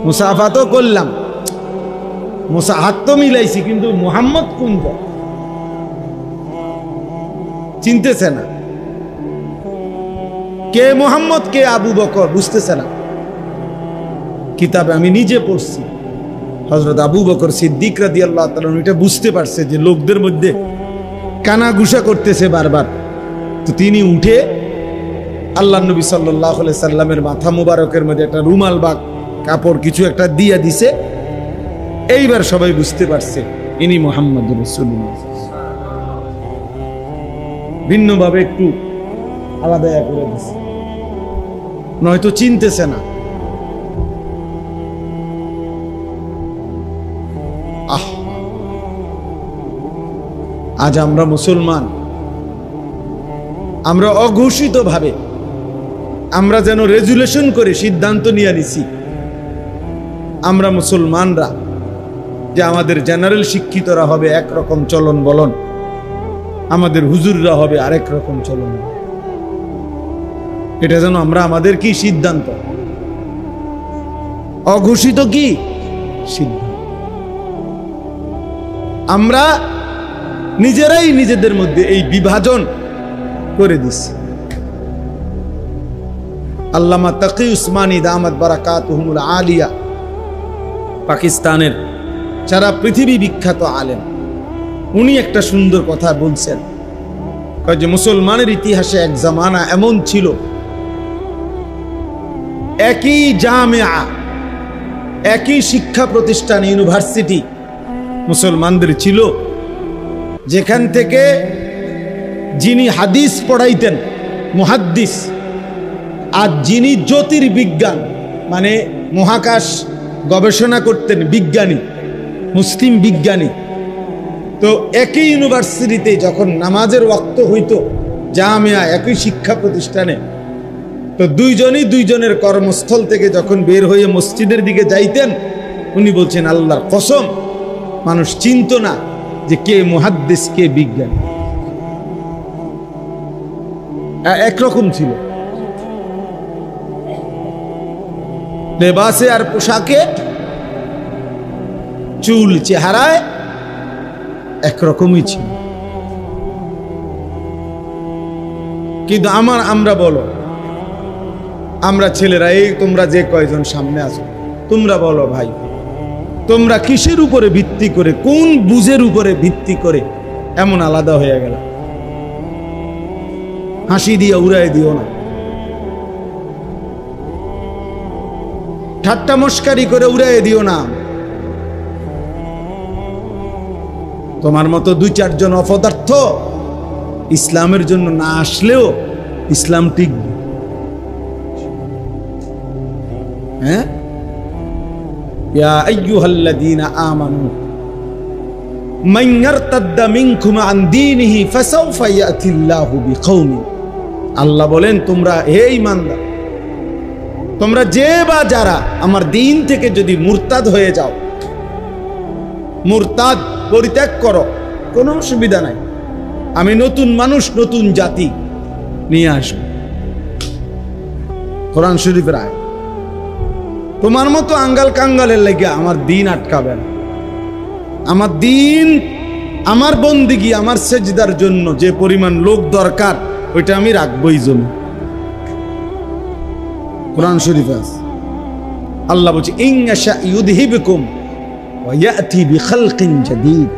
A: মুসাফা তো করলাম, হাত তো মিলাইছি, কিন্তু মুহাম্মদ কোন জন চিনতেছে না। কে মুহাম্মদ, কে আবু বকর বুঝতেছে না। কিতাবে আমি নিজে পড়ছি, হযরত আবু বকর সিদ্দিক রাদিয়াল্লাহু তাআলা এটা বুঝতে পারছে যে লোকদের মধ্যে কানাঘুষা করতেছে বারবার। তো তিনি উঠে আল্লাহ নবী সাল্লাল্লাহু আলাইহি সাল্লামের মাথা মুবারকের মধ্যে একটা রুমাল বা কাপড় কিছু একটা দিয়া দিছে। এইবার সবাই বুঝতে পারছে ইনি মুহাম্মদুর রাসূলুল্লাহ। ভিন্নভাবে একটু আলাদা করে দিছে, নয়তো চিনতেছে না। আজ আমরা মুসলমান, আমরা অঘোষিতভাবে আমরা যেন রেজুলেশন করে সিদ্ধান্ত নিয়ে নিছি আমরা মুসলমানরা যে আমাদের জেনারেল শিক্ষিতরা হবে একরকম চলন বলন, আমাদের হুজুররা হবে আরেক রকম চলন। এটা যেন আমরা আমাদের কি সিদ্ধান্ত, অঘোষিত কি সিদ্ধান্ত, আমরা নিজেরাই নিজেদের মধ্যে এই বিভাজন করে দিচ্ছি। আল্লামা তাকি উসমানী দামাত বারাকাতুহুমুল আলিয়া, পাকিস্তানের সারা পৃথিবী বিখ্যাত আলেম, উনি একটা সুন্দর কথা বলছেন যে মুসলমানের ইতিহাসে এক জামানা এমন ছিল, একই জামিয়া, একই শিক্ষা প্রতিষ্ঠান ইউনিভার্সিটি মুসলমানদের ছিল, যেখান থেকে যিনি হাদিস পড়াইতেন মুহাদ্দিস, আর যিনি জ্যোতির্বিজ্ঞান মানে মহাকাশ গবেষণা করতেন বিজ্ঞানী, মুসলিম বিজ্ঞানী, তো একই ইউনিভার্সিটিতে যখন নামাজের ওয়াক্ত হইতো জামিয়া একই শিক্ষা প্রতিষ্ঠানে, তো দুইজনই দুইজনের কর্মস্থল থেকে যখন বের হয়ে মসজিদের দিকে যাইতেন, উনি বলছেন আল্লাহর কসম মানুষ চিনত না যে কে মুহাদ্দিস কে বিজ্ঞানী, একরকম ছিল লেবাসে আর পোশাকে, চুল চেহারায় একরকমই ছিল। কিন্তু আমরা বলো, আমরা ছেলেরা, এই তোমরা যে কয়জন সামনে আছো, তোমরা বলো ভাই, তোমরা কিসের উপরে ভিত্তি করে, কোন বুঝের উপরে ভিত্তি করে এমন আলাদা হয়ে গেল? হাসি দিয়ে উড়াই দিও না, ঠাট্টা মস্কারি করে উড়াই দিও না। তোমার মতো দুই চারজন অপদার্থ ইসলামের জন্য না আসলেও ইসলাম টিকবে। হ্যাঁ, ইয়া আইয়ুহাল্লাযীনা আমানু মান ইয়ারতাদ্দা মিনকুম আন দীনিহি ফাসাউফা ইয়াতিল্লাহু বিকওমিন, আল্লাহ বলেন তোমরা হে ঈমানদার, তোমরা যে বা যারা আমার দিন থেকে যদি মুরতাদ হয়ে যাও, মুরতাদ পরিত্যাগ করো, কোনো অসুবিধা নাই, আমি নতুন মানুষ নতুন জাতি নিয়ে আসব। কোরআন শরীফের আয়াত। তোমার মতো আঙ্গাল কাঙ্গালের লেগে আমার দিন আটকাবে না। আমার দিন, আমার বন্দিগি, আমার সেজদার জন্য যে পরিমাণ লোক দরকার ওইটা আমি রাখবই জন্য। কোরআন শরীফ আছে, আল্লাহ বলছে ইন ইয়াশা ইউযহিবকুম ওয়া ইয়াতি বিখালকিন জাদীদ।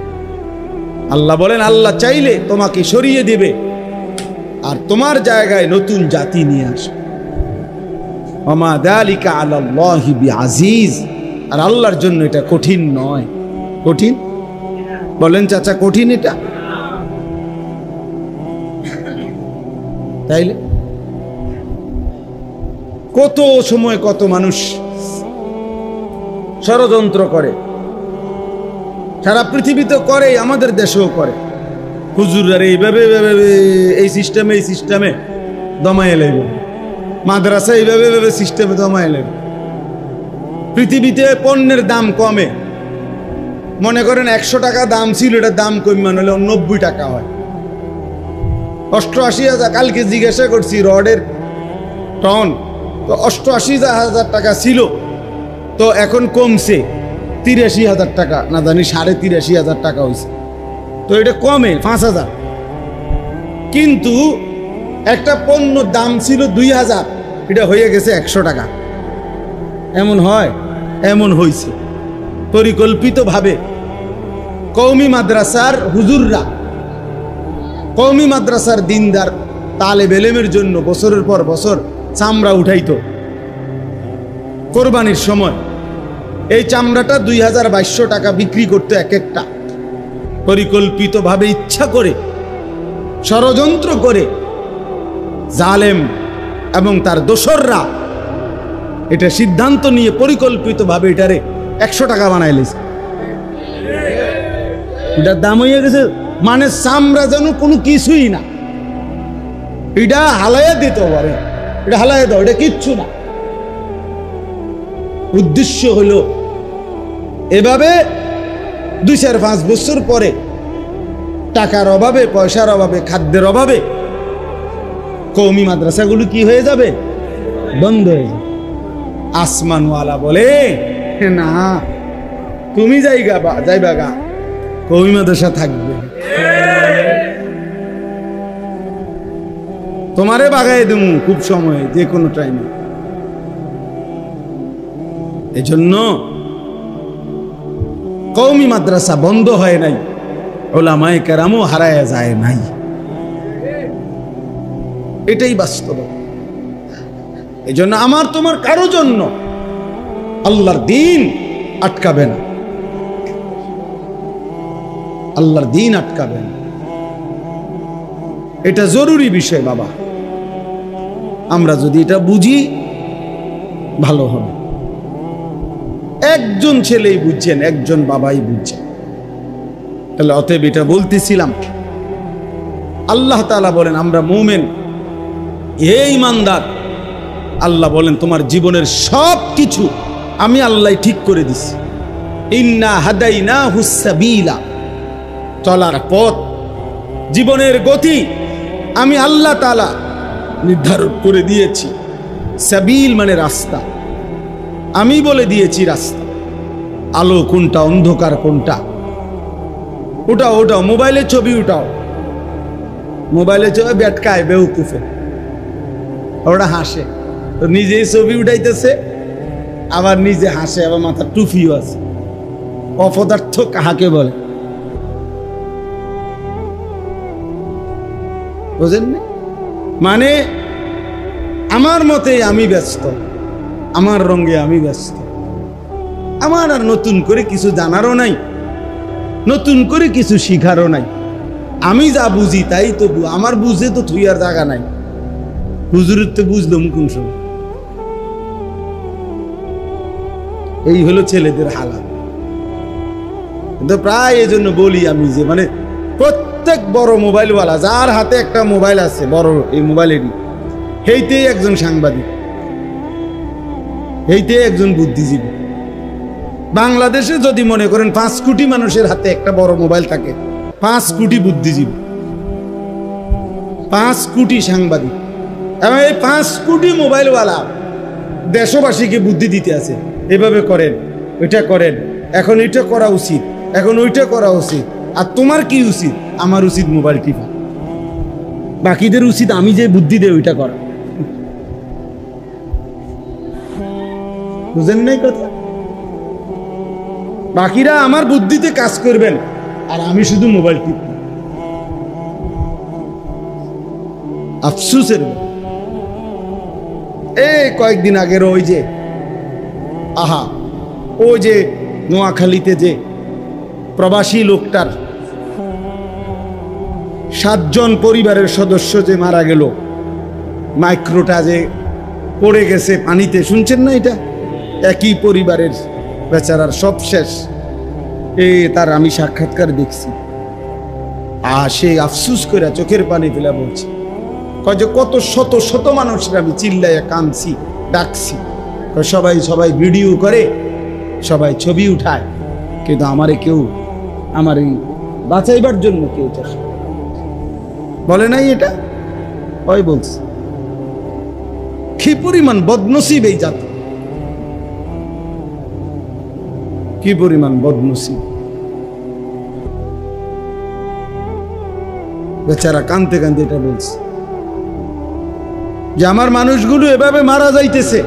A: আল্লাহ বলেন আল্লাহ চাইলে তোমাকে সরিয়ে দিবে আর তোমার জায়গায় নতুন জাতি নিয়ে আসবে। ওয়া মা যালিকা আলাল্লাহি বিআজিজ, আর আল্লাহর জন্য এটা কঠিন নয়। কঠিন বলেন চাচা, কঠিন এটা? তাইলে কত সময় কত মানুষ ষড়যন্ত্র করে, সারা পৃথিবীতে করে, আমাদের দেশেও করে। হুজুররা এইভাবে এই সিস্টেমে দমায় লাগবে, মাদ্রাসা এইভাবে সিস্টেমে দমায় লাগবে। পৃথিবীতে পণ্যের দাম কমে, মনে করেন 100 টাকা দাম ছিল, এটার দাম কমে হলে 90 টাকা হয়। 88,000, কালকে জিজ্ঞাসা করছি রডের টন, তো 88,000 টাকা ছিল, তো এখন কমছে 83,000 টাকা, না জানি 83,500 টাকা হয়েছে। তো এটা কমে 5,000, কিন্তু একটা পণ্য দাম ছিল 2,000, এটা হয়ে গেছে 100 টাকা। এমন হয়? এমন হয়েছে পরিকল্পিতভাবে। কওমি মাদ্রাসার হুজুররা, কওমি মাদ্রাসার দিনদার তালেব ইলমের জন্য বছরের পর বছর চামড়া উঠাইতো কোরবানির সময়। এই চামড়াটা 2,200 টাকা বিক্রি করতো এক একটা। পরিকল্পিতভাবে, ইচ্ছা করে, ষড়যন্ত্র করে জালেম এবং তার দোসররা এটা সিদ্ধান্ত নিয়ে পরিকল্পিতভাবে এটারে 100 টাকা বানাইলেছে। এটার দাম হয়ে গেছে মানে চামড়া যেন কোনো কিছুই না। এটা হালাইয়া দিতে পারে, এটা হালাইয়া দাও, এটা কিচ্ছু না। উদ্দেশ্য হলো এভাবে 2-4-5 বছর পরে টাকার অভাবে, পয়সার অভাবে, খাদ্যের অভাবে কওমি মাদ্রাসাগুলো কি হয়ে যাবে? বন্ধ হয়ে যাবে। আসমানওয়ালা বলে না, তুমি যাইবা গা, কওমি মাদ্রাসা থাকবে, তোমারে বাগাই দেবো খুব সময়ে, যে কোনো টাইমে। এজন্য কওমি মাদ্রাসা বন্ধ হয় নাই, উলামায়ে কেরামও হারায়া যায় নাই, এটাই বাস্তব। এজন্য আমার তোমার কারো জন্য আল্লাহর দ্বীন আটকাবে না, আল্লাহর দ্বীন আটকাবে না। এটা জরুরি বিষয় বাবা, আমরা যদি এটা বুঝি ভালো হবে। একজন ছেলেই বুঝছেন, একজন বাবাই বুঝছেন। তাহলে অতএব এটা বলতেছিলাম, আল্লাহ তাআলা বলেন আমরা মুমিন, হে ঈমানদার, আল্লাহ বলেন তোমার জীবনের সব কিছু আমি আল্লাহ ঠিক করে দিছি। ইন্না হাদাইনাহুস সাবিলা, চলার পথ, জীবনের গতি আমি আল্লাহ তাআলা নির্ধারণ করে দিয়েছি। সাবিল মানে রাস্তা, আমি বলে দিয়েছি রাস্তা। আলো কোনটা, অন্ধকার কোনটা, ওটাও মোবাইলের ছবি উঠাও, মোবাইলের ছবি বেটকায় বেউকুফে, ওরা হাসে, তো নিজেই ছবি উঠাইতেছে, আবার নিজে হাসে, আবার মাথার টুপিও আছে। অপদার্থ কাহাকে বলে বুঝেন না? মানে আমার মতে আমি ব্যস্ত, আমার রঙে আমি ব্যস্ত, আমার আর নতুন করে কিছু জানারও নাই, নতুন করে কিছু শিখারও নাই। আমি যা বুঝি তাই তো, আমার বুঝে তো থুইয়ার জায়গা নাই। হুজুরের তো বুঝলাম কোন সময়। এই হলো ছেলেদের হালাত। কিন্তু প্রায় এই জন্য বলি আমি যে মানে প্রত্যেক বড় মোবাইলওয়ালা যার হাতে একটা মোবাইল আছে, বড় এই মোবাইলেরই, হেইতেই একজন সাংবাদিক, হেইতেই একজন বুদ্ধিজীবী। বাংলাদেশে যদি মনে করেন 5 কোটি মানুষের হাতে একটা বড় মোবাইল থাকে, 5 কোটি বুদ্ধিজীবী, 5 কোটি সাংবাদিক, এবং এই 5 কোটি মোবাইলওয়ালা দেশবাসীকে বুদ্ধি দিতে আছে, এভাবে করেন, ওইটা করেন, এখন এটা করা উচিত, এখন ওইটা করা উচিত। আর তোমার কি উচিত? আমার উচিত মোবাইল টিপা, বাকিদের উচিত আমি যে বুদ্ধি দেই ওইটা করা। বুঝেন নাই কথা? বাকিরা আমার বুদ্ধিতে কাজ করবেন, আর আমি শুধু মোবাইল টিপ। আফসোসের এই কয়েকদিন আগের ওই যে ওই যে নোয়াখালীতে যে প্রবাসী লোকটার 7 জন পরিবারের সদস্য যে মারা গেল, মাইক্রোটা যে পড়ে গেছে পানিতে, শুনছেন না? এটা একই পরিবারের, বেচারার সব শেষ। তার আমি সাক্ষাৎকার দেখছি, আর সে আফসুস করে চোখের পানি ফেলা বলছে, যে কত শত শত মানুষের আমি চিল্লাইয়া কাঁদছি, ডাকছি, সবাই ভিডিও করে, সবাই ছবি উঠায়, কিন্তু আমারে কেউ, আমার এই বাঁচাইবার জন্য কেউ চাষ বলে নাই। এটা ওই বলছে, কি পরিমাণ বদনসিব এই জাতি, কি পরিমাণ বদনসিব। বেচারা কাঁদতে কাঁদতে এটা বলছে যে আমার মানুষগুলো এভাবে মারা যাইতেছে,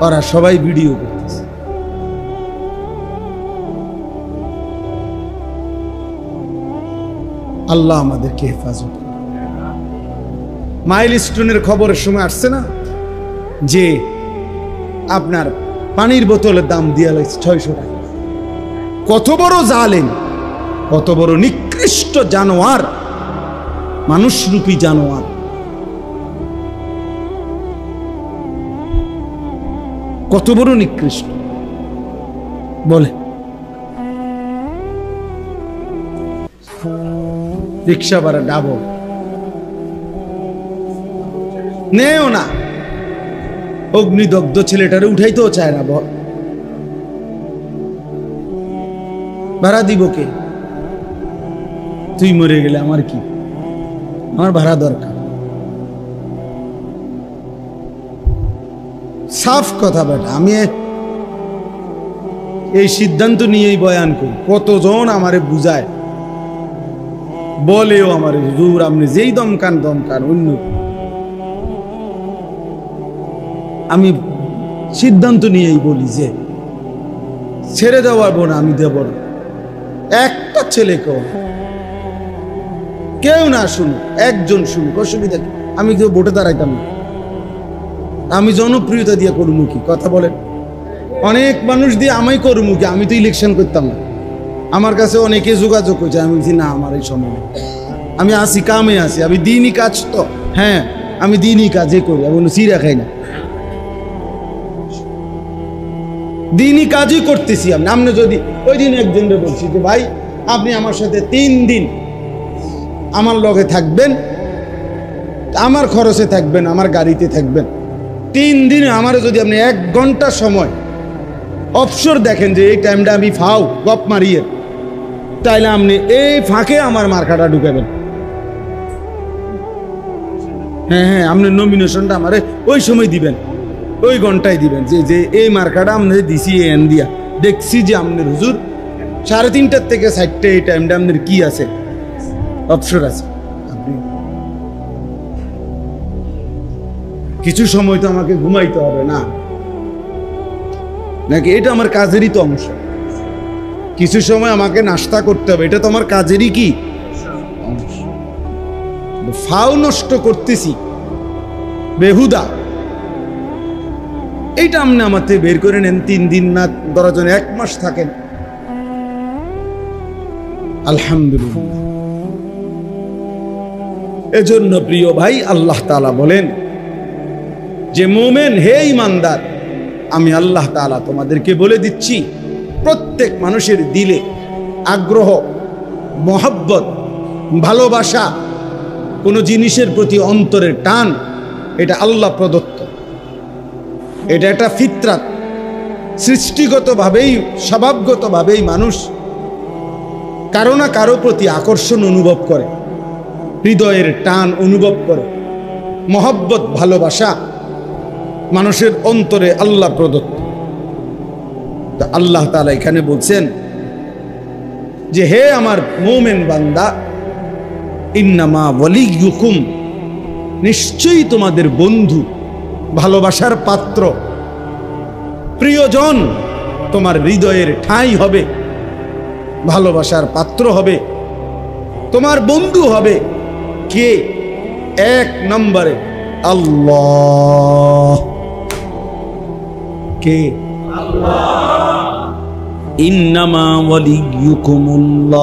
A: ওরা সবাই ভিডিও করতেছে। আল্লাহ আমাদেরকে হেফাজত করে। মাইলস্টোনের খবরের সময় আসছে না যে আপনার পানির বোতলের দাম দিয়া লাগছে 600 টাকা। কত বড় জালেম, কত বড় নিকৃষ্ট জানোয়ার, মানুষরূপী জানোয়ার। কত বড় নিকৃষ্ট বলে। রিক্সা ভাড়া ডাবল, নেও না। অগ্নিদগ্ধ ছেলেটারে উঠাইতেও চায় না। ভাড়া দিব কে? তুই মরে গেলে আমার কি, আমার ভাড়া দরকার। সাফ কথা বেটা, আমি এই সিদ্ধান্ত নিয়েই বয়ান করি। কতজন আমারে বুঝায়, বলেও আমারে হুজুর আপনি যেই দমকান অন্য। আমি সিদ্ধান্ত নিয়েই বলি যে ছেড়ে দেওয়াবো না, আমি দেব না। একটা ছেলে কেউ না শুনুক, একজন শুনুক, অসুবিধা কি? আমি কেউ ভোটে দাঁড়াইতাম না, আমি জনপ্রিয়তা দিয়ে করুমুখী। কথা বলেন, অনেক মানুষ দিয়ে আমায় করুমুখী, আমি তো ইলেকশন করতাম না। আমার কাছে অনেকে যোগাযোগ করছে, আমি বলছি না আমার এই সময় নেই, আমি আসি কামে আসি, আমি দিনই কাজ তো, হ্যাঁ আমি দিনই কাজে করি, আমি কোনো চিরা খাই না, দিনই কাজই করতেছি। আপনি যদি ওই দিন একজনকে বলছি যে ভাই আপনি আমার সাথে 3 দিন আমার লগে থাকবেন, আমার খরচে থাকবেন, আমার গাড়িতে থাকবেন, 3 দিনে আমার যদি আপনি 1 ঘন্টা সময় অবসর দেখেন যে এই টাইমটা আমি ফাও গপ মারিয়ে, তাইলে আপনি এই ফাঁকে আমার মার্কাটা ঢুকাবেন। হ্যাঁ, আপনার নমিনেশনটা আমারে ওই সময় দিবেন, ওই ঘন্টায় দিবেন যে এই মার্কাটা আপনাদের দিছি এন দিয়া, দেখছি যে আপনার হুজুর 3:30 থেকে 4টে এই টাইমটা আপনার কি আছে, অবসর আছে। আপনি কিছু সময় তো আমাকে ঘুমাইতে হবে না নাকি? এটা আমার কাজেরই তো অংশ। কিছু সময় আমাকে নাস্তা করতে হবে, এটা তো আমার কাজেরই কি অংশ। ফাও নষ্ট করতেছি বেহুদা, এইটা আপনি আমার থেকে বের করে নেন। 3 দিন না 10 জন 1 মাস থাকেন, আলহামদুলিল্লাহ। এজন্য প্রিয় ভাই, আল্লাহ তাআলা বলেন যে মুমিন হে ঈমানদার, আমি আল্লাহ তাআলা তোমাদেরকে বলে দিচ্ছি, প্রত্যেক মানুষের দিলে আগ্রহ, মহব্বত, ভালোবাসা, কোনো জিনিসের প্রতি অন্তরের টান, এটা আল্লাহ প্রদত্ত। এটা একটা ফিতরাত, সৃষ্টিগতভাবেই স্বভাবগতভাবেই মানুষ কারো না কারো প্রতি আকর্ষণ অনুভব করে, হৃদয়ের টান অনুভব করে, মহব্বত, ভালোবাসা মানুষের অন্তরে আল্লাহ প্রদত্ত। তা আল্লাহ তাআলা এখানে বলছেন যে হে আমার মুমিন বান্দা, ইন্নামা ওয়ালিয়ুকুম, নিশ্চয়ই তোমাদের বন্ধু, ভালোবাসার পাত্র, প্রিয়জন, তোমার হৃদয়ের ঠাঁই হবে, ভালোবাসার পাত্র হবে, তোমার বন্ধু হবে কে? 1 নম্বরে আল্লাহ। কে? আল্লাহ। ইন্নামা ওয়ালিয়ুকুমুল্লাহ।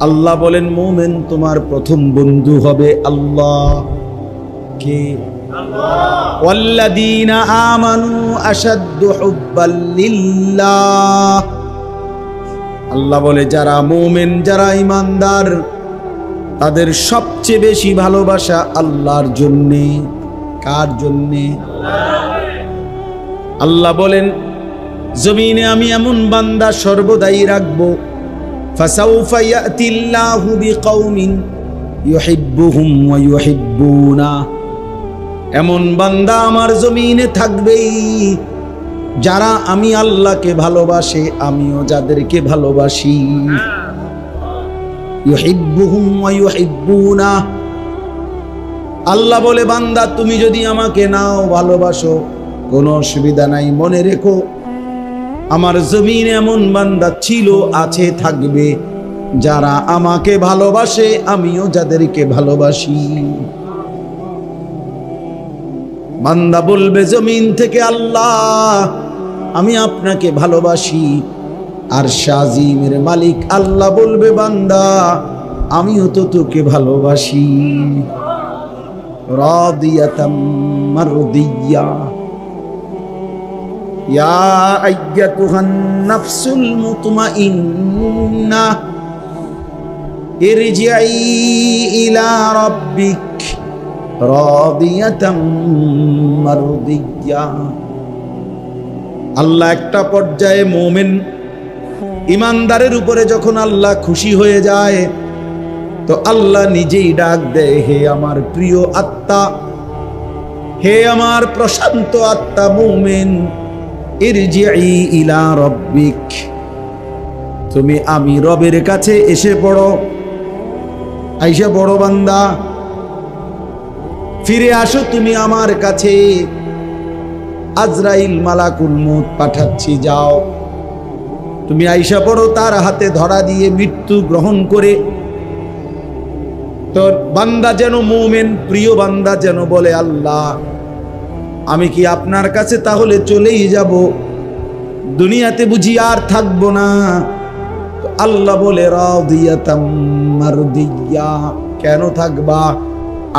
A: আল্লাহ বলেন মুমিন তোমার প্রথম বন্ধু হবে আল্লাহ। কে? আল্লাহ। ওয়াল্লাযীনা আমানু আশাদ্দু হুব্বাল লিল্লাহ। আল্লাহ বলে যারা মুমিন, যারা ঈমানদার, তাদের সবচেয়ে বেশি ভালোবাসা আল্লাহর জন্যে। কার জন্যে? আল্লাহ বলেন জমিনে আমি এমন বান্দা সর্বদাই রাখবো, ফাসাউফা ইয়াতিল্লাহু বিকাউমিন ইউহিব্বুহুম ওয়া ইউহিব্বুনা। এমন বান্দা আমার জমিনে থাকবেই যারা আমি আল্লাহকে ভালোবাসে, আমিও যাদেরকে ভালোবাসি। ইউহিব্বুহুম ওয়া ইউহিব্বুনা। আল্লাহ বলে বান্দা তুমি যদি আমাকে নাও, ভালোবাসো, কোনো অসুবিধা নাই, মনে রেখো আমার জমিনে এমন বান্দা ছিল, আছে, থাকবে যারা আমাকে ভালোবাসে, আমিও যাদেরকে ভালোবাসি। বান্দা বলবে জমিন থেকে আল্লাহ আমি আপনাকে ভালোবাসি, আর শাজিমের মালিক আল্লাহ বলবে বান্দা আমিও তো তোকে ভালোবাসি। রাদিয়াতাম মারদিয়া। ইয়া আইয়াতুহান নাফসুল মুতমাইন্নাহ ইরজিই ইলা রাব্বিক রাদিয়াতাম মারদিয়া। আল্লাহ একটা পর্যায়ে মুমিন ইমানদারের উপরে যখন আল্লাহ খুশি হয়ে যায়, তো আল্লাহ নিজেই ডাক দেয়, হে আমার প্রিয় আত্মা, হে আমার প্রশান্ত আত্মা মুমিন, ইরজিই ইলা রাব্বিক, তুমি আমি রবের কাছে এসে পড়ো, আইসা বড় বান্দা, ফিরে আসো তুমি আমার কাছে। আজরাইল মালাকুল মউত পাঠাচ্ছি, যাও তুমি আইসা পড়ো, তার হাতে ধরা দিয়ে মৃত্যু গ্রহণ করে। তোর বান্দা যেন মুমিন প্রিয় বান্দা যেন বলে, আল্লাহ আমি কি আপনার কাছে তাহলে চলেই যাব, দুনিয়াতে বুঝি আর থাকবো না? আল্লাহ বলে রাদিয়াতাম মারদিয়া, কেন থাকবা?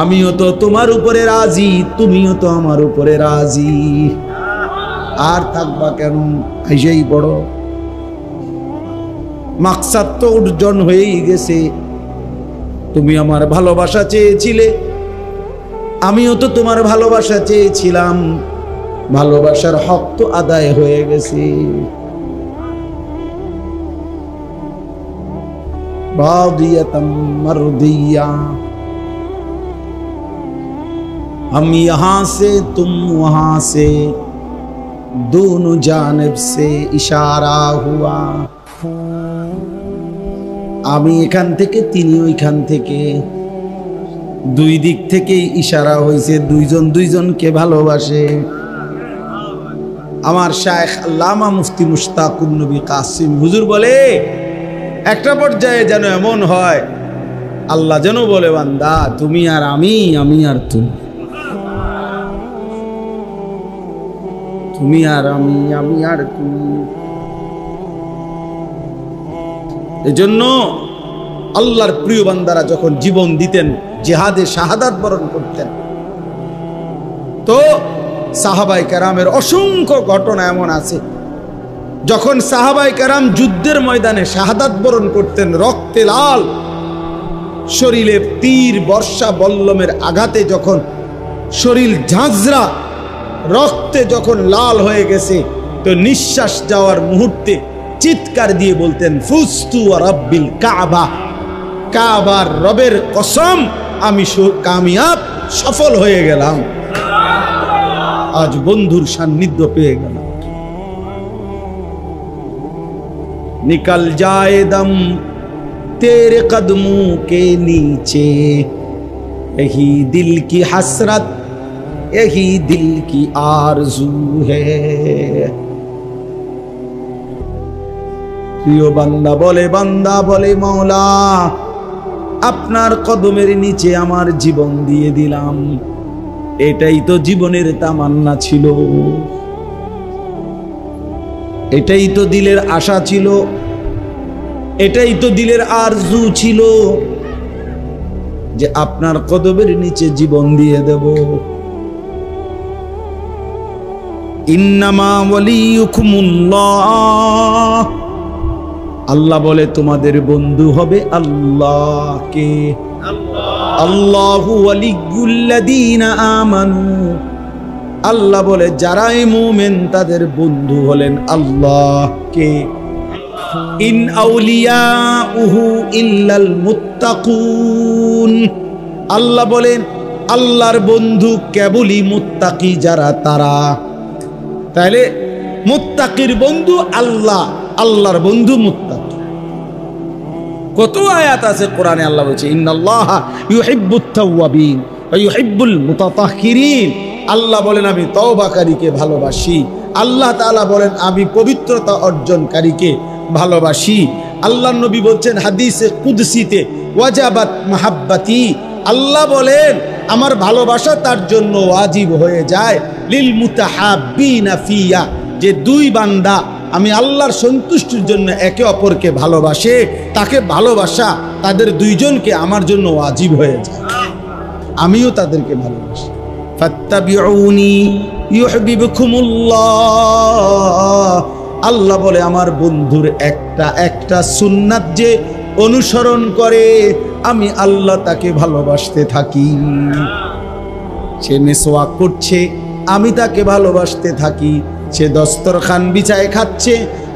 A: আমিও তো তোমার উপরে রাজি, তুমিও তো আমার উপরে রাজি, আর থাকবা কেন? আইসাই পড়ো, মাকসাদ তো অর্জন হয়েই গেছে। তুমি আমার ভালোবাসা চেয়েছিলে, আমিও তো তোমার ভালোবাসা চেয়েছিলাম, ভালোবাসার হক তো আদায় হয়ে গেছে। रादियतम मर्दिया, हम यहाँ से तुम वहाँ से, दोनों जानिब से इशारा हुआ। আমি এখান থেকে, তিনি ওইখান থেকে, দুই দিক থেকেই ইশারা হয়েছে, দুইজন দুইজনকে ভালোবাসে। আমার শায়েখ আল্লামা মুফতি মুশতাকুন নবী কাসিম হুজুর বলে, একটা পর্যায়ে যেন এমন হয়, আল্লাহ যেন বলে, বান্দা তুমি আর আমি, আমি আর তুমি, তুমি আর আমি, আমি আর তুমি। এজন্য আল্লাহর প্রিয় বান্দারা যখন জীবন দিতেন, জিহাদে শাহাদাত বরণ করতেন, তো সাহাবায়ে কেরামের অসংখ্য ঘটনা এমন আছে, যখন সাহাবায়ে কেরাম যুদ্ধের ময়দানে শাহাদাত বরণ করতেন, রক্তে লাল, শরীরে তীর বর্ষা বল্লমের আঘাতে যখন শরীর ঝাঁঝরা, রক্তে যখন লাল হয়ে গেছে, তো নিঃশ্বাস যাওয়ার মুহূর্তে চিৎকার দিয়ে বলতেন, ফুস্তু ওয়া রাব্বিল কাবা, কাবার রবের কসম, আমি কামিয়াব, সফল হয়ে গেলাম, আজ বন্ধুর সান্নিধ্য পেয়ে গেলাম। निकल जाए दम तेरे कदमों के नीचे, यही दिल की हसरत, यही दिल की आरज़ू है। প্রিয় বান্দা বলে, মওলা আপনার কদমের নিচে আমার জীবন দিয়ে দিলাম, এটাই তো জীবনের তামান্না ছিল, এটাই তো দিলের আশা ছিল, এটাই তো দিলের আরজু ছিল, যে আপনার কদমের নিচে জীবন দিয়ে দেব। ইন্নামা ওয়ালিয়ুকুমুল্লাহ, আল্লাহ বলে তোমাদের বন্ধু হবে আল্লাহ। কে? আল্লাহু ওয়ালিয়ুল্লাযীনা আমানু, আল্লাহ বলে যারাই মুমিন তাদের বন্ধু হলেন আল্লাহ। কে? ইন আউলিয়াউহু ইল্লাল মুত্তাকুন, আল্লাহ বলেন আল্লাহর বন্ধু কেবলই মুত্তাকি যারা, তারা। তাহলে মুত্তাকির বন্ধু আল্লাহ, আল্লাহর বন্ধু মুত্তাকি। কত আয়াত আছে কোরআনে, আল্লাহ বলছে ইন্নাল্লাহা ইউহিব্বুত তাওয়াবিন ওয়া ইউহিব্বুল মুতাতাহহিরিন, আল্লাহ বলেন আমি তওবাকারীকে ভালোবাসি, আল্লাহ তাআলা বলেন আমি পবিত্রতা অর্জনকারীকে ভালোবাসি। আল্লাহর নবী বলছেন হাদিসে কুদসিতে, ওয়াজাবাত মাহাব্বাতি, আল্লাহ বলেন আমার ভালোবাসা তার জন্য ওয়াজিব হয়ে যায়, লিল মুতাহাব্বিনা ফিয়া, যে দুই বান্দা আমি আল্লাহর সন্তুষ্টির জন্য একে অপরকে ভালোবাসে, তাকে ভালোবাসা তাদের দুইজনকে আমার জন্য ওয়াজিব হয়ে যায়, আমিও তাদেরকে ভালোবাসি। ফাত্তাবিউনি ইউহিব্বুকুমুল্লাহ, আল্লাহ বলে আমার বন্ধুর একটা সুন্নাত যে অনুসরণ করে আমি আল্লাহ তাকে ভালোবাসতে থাকি। সে মিসওয়াক করছে, আমি তাকে ভালোবাসতে থাকি। সে দস্তরখান বিছায় খাচ্ছে,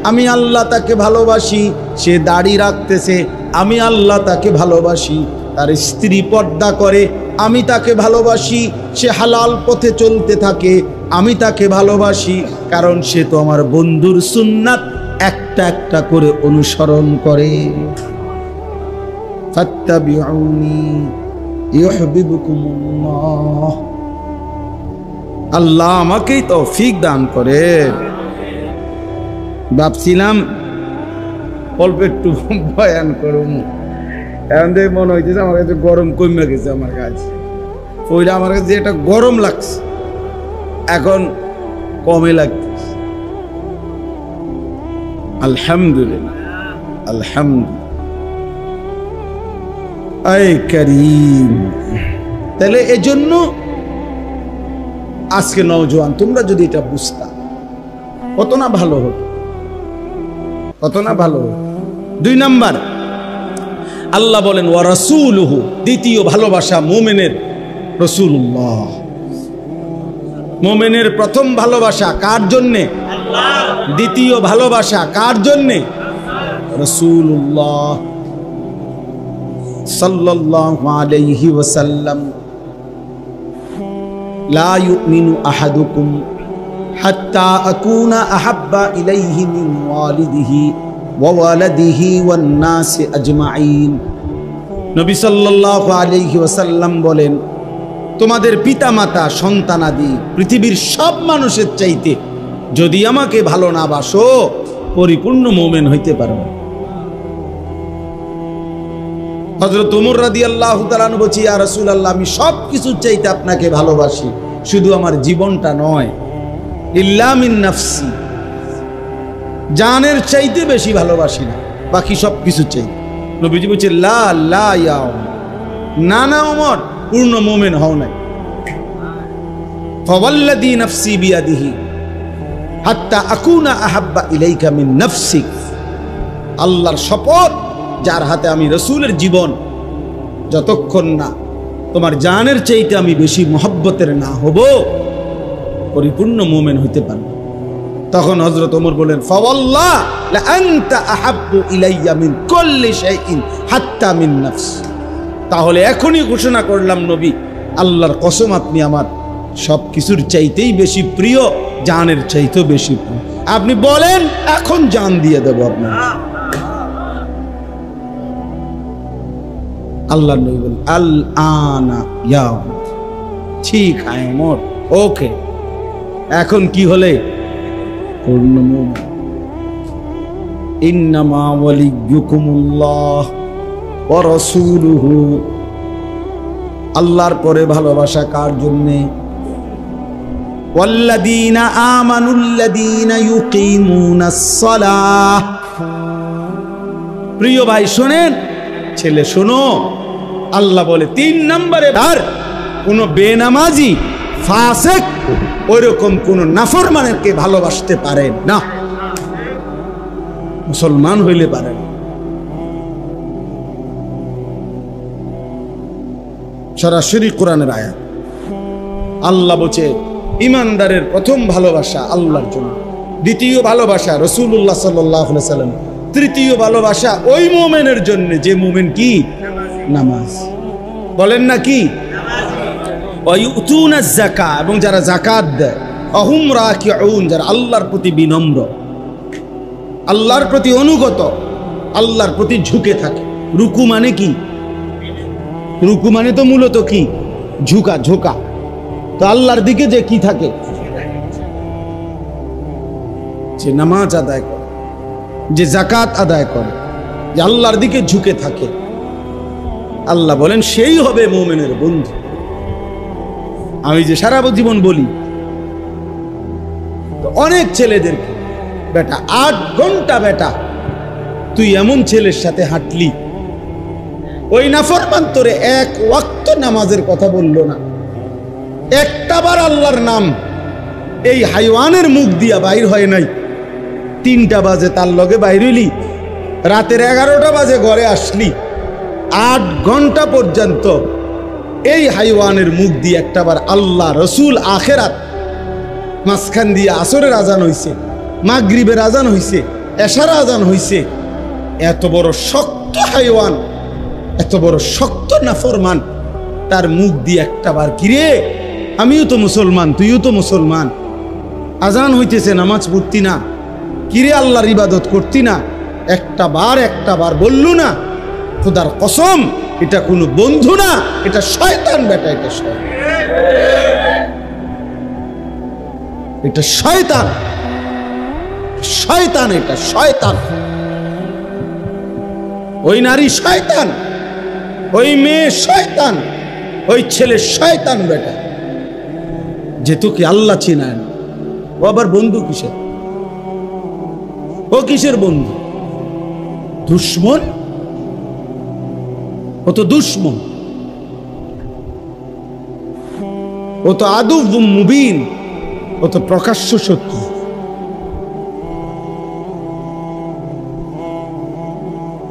A: আমি আল্লাহ তাকে ভালোবাসি। সে দাড়ি রাখতেছে, আমি আল্লাহ তাকে ভালোবাসি। তার স্ত্রী পর্দা করে, আমি তাকে ভালোবাসি। সে হালাল পথে চলতে থাকে, আমি তাকে ভালোবাসি, কারণ সে তো আমার বন্ধুর সুন্নাত একটা একটা করে অনুসরণ করে। ফাত্তাবিউনি ইউহিব্বুকুমুল্লাহ। আল্লাহ আমাকেই তৌফিক দান করে। ভাবছিলাম অল্প একটু বয়ান করুন, এখন দেখে মনে হইতেছে আমার কাছে গরম কমে গেছে। আমার কাছে ওইটা আমার কাছে একটা গরম লাগছে, এখন কমে লাগতেছে। আলহামদুলিল্লাহ, আলহামদুলিল্লাহ। আয় কারীম। তাহলে এজন্য আজকে নওজোয়ান তোমরা যদি এটা বুঝতা কত না ভালো হতো, কত না ভালো হতো। 2 নাম্বার, আল্লাহ বলেন ওয়া রাসূলুহু, দ্বিতীয় ভালোবাসা মুমিনের রাসূলুল্লাহ। মুমিনের প্রথম ভালোবাসা কার জন্যে? আল্লাহ। দ্বিতীয় ভালোবাসা কার জন্যে? রাসূলুল্লাহ সাল্লাল্লাহু আলাইহি ওয়াসাল্লাম। লা ইউমিনু আহাদুকুম হাত্তা আকুনা আহাব্বা ইলাইহি মিন ওয়ালিদিহি ওয়া ওয়ালাদিহি ওয়ান নাসি আজমাইন। নবী সাল্লাল্লাহু আলাইহি ওয়াসাল্লাম বলেন, তোমাদের পিতামাতা সন্তানাদি পৃথিবীর সব মানুষের চাইতে যদি আমাকে ভালো না বাসো, পরিপূর্ণ মুমিন হইতে পারবে। হযরত ওমর রাদিয়াল্লাহু তাআলা আনহু বলেন, ইয়া রাসূলুল্লাহ, আমি সব কিছুর চাইতে আপনাকে ভালোবাসি, শুধু আমার জীবনটা নয়। ইল্লা মিন নাফসি, জানের চাইতে বেশি ভালোবাসি না, বাকি সব কিছু চাই। নবীজি বলছে লা লা ইয়া ওমর, না না ওমর, পূর্ণ মুমিন হও নাই। ফাওয়াল্লাযী নাফসি বিয়াদিহি হাত্তা আকুনা আহাব্বা ইলাইকা মিন নাফসিক। আল্লাহর শপথ, যার হাতে আমি রাসূলের জীবন, যতক্ষণ না তোমার জানের চাইতে আমি বেশি মহব্বতের না হব, পরিপূর্ণ মুমিন হইতে পারবে। তখন হযরত ওমর বলেন, ফাওয়াল্লাহ লা আনতা আহাব্বু ইলাইয়া মিন কুল্লি শাইইন হাত্তা মিন নাফসি। তাহলে এখনই ঘোষণা করলাম নবী, আল্লাহর কসম, আপনি আমার সব কিছুর চাইতেই বেশি প্রিয়, জানের চাইতেও বেশি প্রিয়। আপনি বলেন, এখন জান দিয়ে দেব আপনার। আল্লাহ নবী বলেন, আল আনা ইয়া ওমর, ঠিক আছে ওমর, ওকে, এখন কি হলে পূর্ণ মুমিন। ইন্নামা ওয়ালিয়্যুকুমুল্লাহ ওয়া রাসূলুহু। আল্লাহর পরে ভালোবাসা কার জন্যে? ওয়াল্লাযীনা আমানুল্লাযীনা ইউকিমুনাস সালাহ। প্রিয় ভাই শোনেন, ছেলে শোনো, আল্লাহ বলে 3 নম্বরে, আর কোন বেনামাজি ফাসিক ওইরকম কোন নাফরমানকে ভালোবাসতে পারে না, মুসলমান হইলে পারে না। সরাসরি কোরআনের আয়াত। আল্লাহ বলছে ইমানদারের প্রথম ভালোবাসা আল্লাহর জন্য, দ্বিতীয় ভালোবাসা রাসূলুল্লাহ সাল্লাল্লাহু আলাইহি ওয়াসাল্লাম, তৃতীয় ভালোবাসা ওই মুমিনের জন্য যে মুমিন কি নামাজ। বলেন না কি? ওয়ায়ুতুনাজ যাকাত, এবং যারা যাকাত দেয়, আহুম রাকিউন, যারা আল্লাহর প্রতি বিনম্র, আল্লাহর প্রতি অনুগত, আল্লাহর প্রতি ঝুঁকে থাকে। রুকু মানে কি? রুকু মানে তো মূলত কি? ঝুঁকা, ঝোঁকা। তো আল্লাহর দিকে যে কি থাকে, যে নামাজ আদায় করে, যে যাকাত আদায় করে, যে আল্লাহর দিকে ঝুঁকে থাকে, আল্লাহ বলেন সেই হবে মুমিনের বন্ধু। আমি যে সারা জীবন বলি তো অনেক ছেলেদেরকে, বেটা 8 ঘন্টা বেটা তুই এমন ছেলের সাথে হাঁটলি, ওই নাফরমান তোরে 1 ওয়াক্ত নামাজের কথা বললো না, একটাবার আল্লাহর নাম এই হাইওয়ানের মুখ দিয়া বাইর হয় নাই, 3টা বাজে তার লগে বাইর হইলি, রাতের 11টা বাজে ঘরে আসলি, 8 ঘন্টা পর্যন্ত এই হাইওয়ানের মুখ দিয়ে একটাবার আল্লাহ রসুল আখেরাত, মাঝখান দিয়ে আসরের আজান হইছে, মাগরিবের আজান হইছে, এশার আজান হইছে। এত বড় শক্ত হাইওয়ান, এত বড় শক্ত নাফরমান, তার মুখ দিয়ে একটাবার কিরে আমিও তো মুসলমান, তুইও তো মুসলমান, আজান হইতেছে নামাজ পড়তি না, কিরে আল্লাহর ইবাদত করতি না, একটা বার বললু না? খোদার কসম, এটা কোনো বন্ধু না, এটা শয়তান বেটা, এটা শয়তান, এটা শয়তান, শয়তান, এটা শয়তান। ওই নারী শয়তান, ওই মেয়ে শয়তান, ওই ছেলে শয়তান বেটা, যে তোকে আল্লাহ চিনায় না। ও আবার বন্ধু কিসের? ও কিসের বন্ধু? দুশ্মন। ও তো দুশ্মন, ও তো আদুব মুবিন, ও তো প্রকাশ্য শত্রু।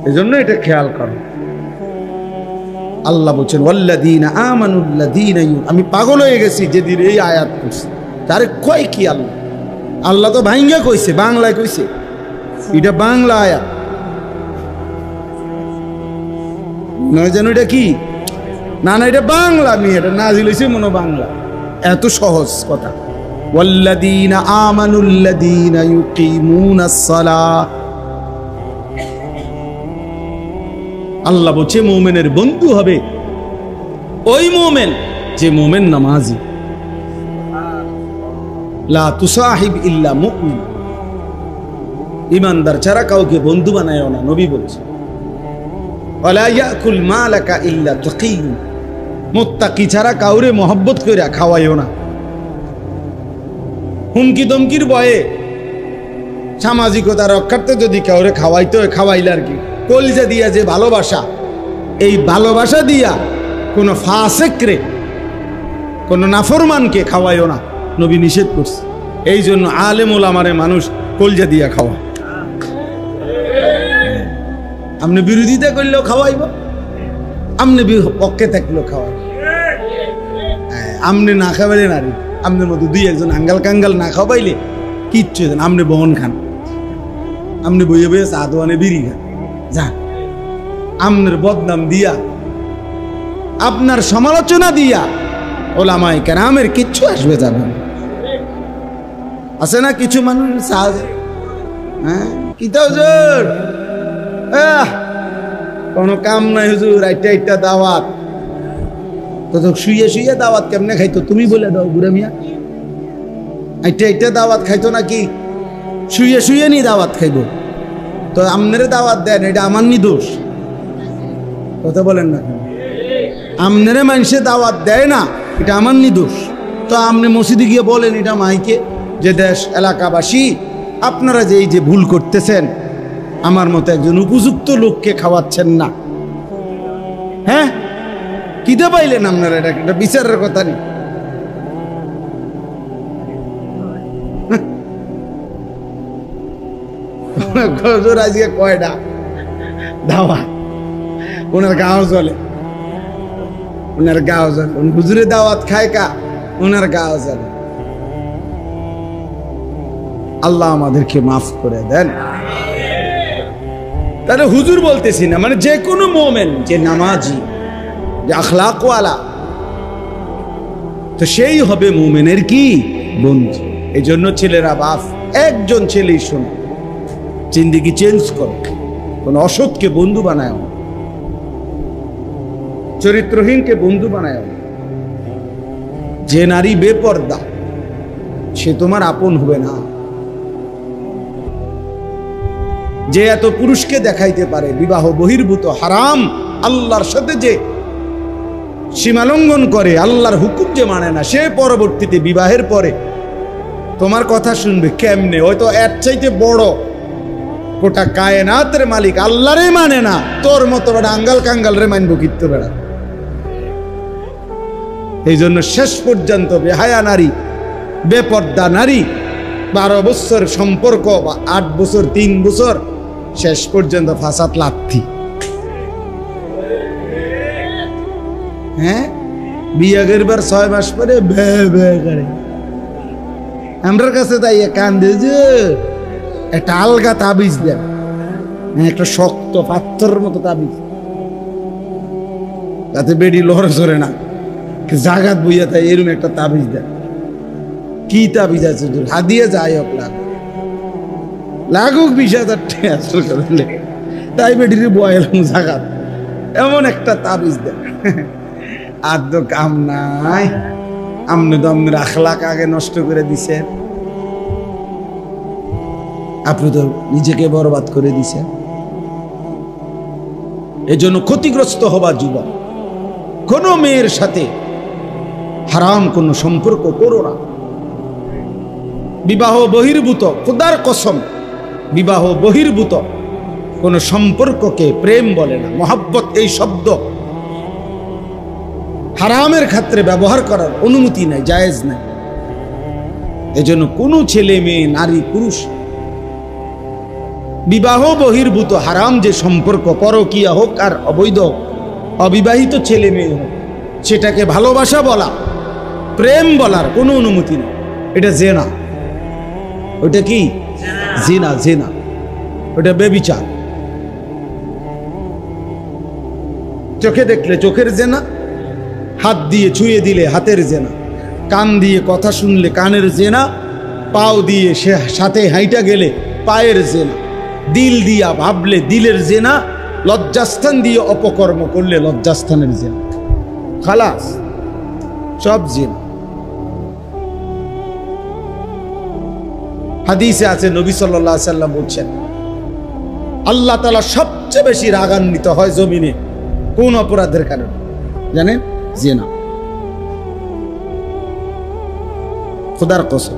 A: এজন্য এটা খেয়াল করো। আল্লাহ বলছেন ওয়াল্লাযীনা আমানুল্লাযীনা, আমি পাগল হয়ে গেছি যেদিন এই আয়াত পড়ছি। তারে কয় কি আল্লাহ? আল্লাহ তো ভাইঙ্গা কইছে, বাংলায় কইছে, এটা বাংলা আয়াত নয়, যেন এটা কি না, না এটা বাংলা, আমি এটা নাজিল হইছে মনে বাংলা। এত সহজ কথা। ওয়াল্লাযীনা আমানুল্লাযীনা ইউকিমুনাস সালাহ, আল্লাহ বলছে মুমিনের বন্ধু হবে ওই মুমিন যে মুমিন নামাজি। লা তুসাহিব ইল্লা মুমিন, ইমানদার ছাড়া কাউকে বন্ধু বানায়ও না, নবী বলছে। ওয়ালা ইয়াকুল মালাকা ইল্লা তাকী, মুত্তাকি ছাড়া কাউরে মহব্বত কইরা খাওয়াইও না। হুমকি দমকির ভয়ে সামাজিকতা রক্ষার্থে যদি কাউরে খাওয়াইতে হয়, খাওয়াইলে আর কি, কলিজা দিয়া যে ভালোবাসা, এই ভালোবাসা দিয়া কোনো ফাসেকরে, কোনো নাফরমানকে খাওয়াইও না, নবী নিষেধ করছে। এই জন্য আলেম ওলামারে মানুষ কলিজা দিয়া খাওয়া। আপনি বিরোধিতা করলেও খাওয়াইব, আপনি পক্ষে থাকলেও খাওয়াইব। আপনি না খাওয়াইলে নারী, আপনার মতো 2-1 আঙ্গাল কাঙ্গাল না খাওয়াইলে কিচ্ছু, আপনি বহন খান, আপনি বইয়ে বইয়ে চা দোয়ানে বিড়ি খান, যা আপনার বদনাম দিয়া, আপনার সমালোচনা দিয়া ওলামায়ে কেরামের কিচ্ছু আসবে যাবে না। আছে না কিছু মানুষ হ্যাঁ কিতা হুজুর, কোনো কাম নাই হুজুর, আইটা দাওয়াত, তো শুয়ে শুয়ে দাওয়াত কেমনে খাইতো তুমি বলে দাও বুড়া মিয়া। আইটা দাওয়াত খাইতো নাকি? শুয়ে শুয়ে নি দাওয়াত খাইব? তো আমনেরে দাওয়াত দেন, এটা আমার নি দোষ? কথা বলেন না, আমনেরে মানুষে দাওয়াত দেয় না, এটা আমার নি দোষ? তো আপনি মসজিদে গিয়ে বলেন এটা মাইকে, যে দেশ এলাকাবাসী আপনারা যে এই যে ভুল করতেছেন, আমার মতো একজন উপযুক্ত লোককে খাওয়াচ্ছেন না। হ্যাঁ কিতে পাইলেন আপনারা? এটা বিচারের কথা নেই। আজকে কয়টা দাওয়াত ওনার গাঁও চলে, ওনার গাঁও চলে, হুজুরে দাওয়াত খায় কা, ওনার গাঁও চলে। আল্লাহ আমাদেরকে মাফ করে দেন। তাহলে হুজুর বলতেছি না, মানে যে কোনো মোমেন যে নামাজি, যে আখলাকওয়ালা, তো সেই হবে মোমেনের কি বন্ধু। এই জন্য ছেলেরা, বাপ একজন ছেলেই শোনো, জিন্দেগি চেঞ্জ করো, কোন অসৎকে বন্ধু বানায়, চরিত্রহীনকে বন্ধু বানায়। যে নারী বেপর্দা সে তোমার আপন হবে না। যে এত পুরুষকে দেখাইতে পারে, বিবাহ বহির্ভূত হারাম, আল্লাহর সাথে যে সীমালঙ্ঘন করে, আল্লাহর হুকুম যে মানে না, সে পরবর্তীতে বিবাহের পরে তোমার কথা শুনবে কেমনে? হয়তো এর চাইতে বড় গোটা কায়নাতের মালিক আল্লাহরে মানে না, তোর মতো বেড়া আঙ্গাল কাঙ্গাল রে মানবো কিত্ত বেড়া। এই জন্য শেষ পর্যন্ত বেহায়া নারী, বেপর্দা নারী, 12 বছর সম্পর্ক বা 8 বছর 3 বছর শেষ পর্যন্ত ফাসাদ লাথি। হ্যাঁ, বিয়া করবার 6 মাস পরে বে বে করে আমরার কাছে তাই কান্দে যে একটা আলগা তাবিজ দেন, একটা শক্ত পাথরের মতো তাবিজ, তাতে বেডি লড়ে চড়ে না, জাগাত বইয়া তাই এরকম একটা তাবিজ দেন। কি তাবিজ আছে হাদিয়ে যাই হোক লাগুক 20,000 টাকা, তাই বেডির বয়েলাম জাগাত, এমন একটা তাবিজ দেন। আর তো কাম নাই, আমনে তো আপনার আখলাক আগে নষ্ট করে দিছেন, আপনি তো নিজেকে বরবাদ করে দিছেন। এজন্য ক্ষতিগ্রস্ত হবা যুবক, কোন মেয়ের সাথে হারাম কোন সম্পর্ক করো না। বিবাহ বহির্ভূত, খোদার কসম, বিবাহ বহির্ভূত কোন সম্পর্ককে প্রেম বলে না। মহাব্বত এই শব্দ হারামের ক্ষেত্রে ব্যবহার করার অনুমতি নাই, জায়েজ নাই। এজন্য কোনো ছেলে মেয়ে, নারী পুরুষ বিবাহ বহির্ভূত হারাম যে সম্পর্ক, পরকীয়া হোক আর অবৈধ অবিবাহিত ছেলে মেয়ে হোক, সেটাকে ভালোবাসা বলা, প্রেম বলার কোনো অনুমতি নেই। এটা জেনা। ওটা কি জিনা? জেনা ওটা বেবিচার। চোখে দেখলে চোখের জেনা, হাত দিয়ে ছুঁয়ে দিলে হাতের জেনা, কান দিয়ে কথা শুনলে কানের জেনা, পাও দিয়ে সে সাথে হাইটা গেলে পায়ের জেনা, দিল দিয়া ভাবলে দিলের জেনা, লজ্জাস্থান দিয়ে অপকর্ম করলে লজ্জাস্থানের জেনা। খালাস, সব জেনা। হাদিসে আছে, নবী সাল্লাল্লাহু আলাইহি সাল্লাম বলছেন, আল্লাহ তাআলা সবচেয়ে বেশি রাগান্বিত হয় জমিনে কোন অপরাধের কারণে জানেন? জিনা। খোদার কসম।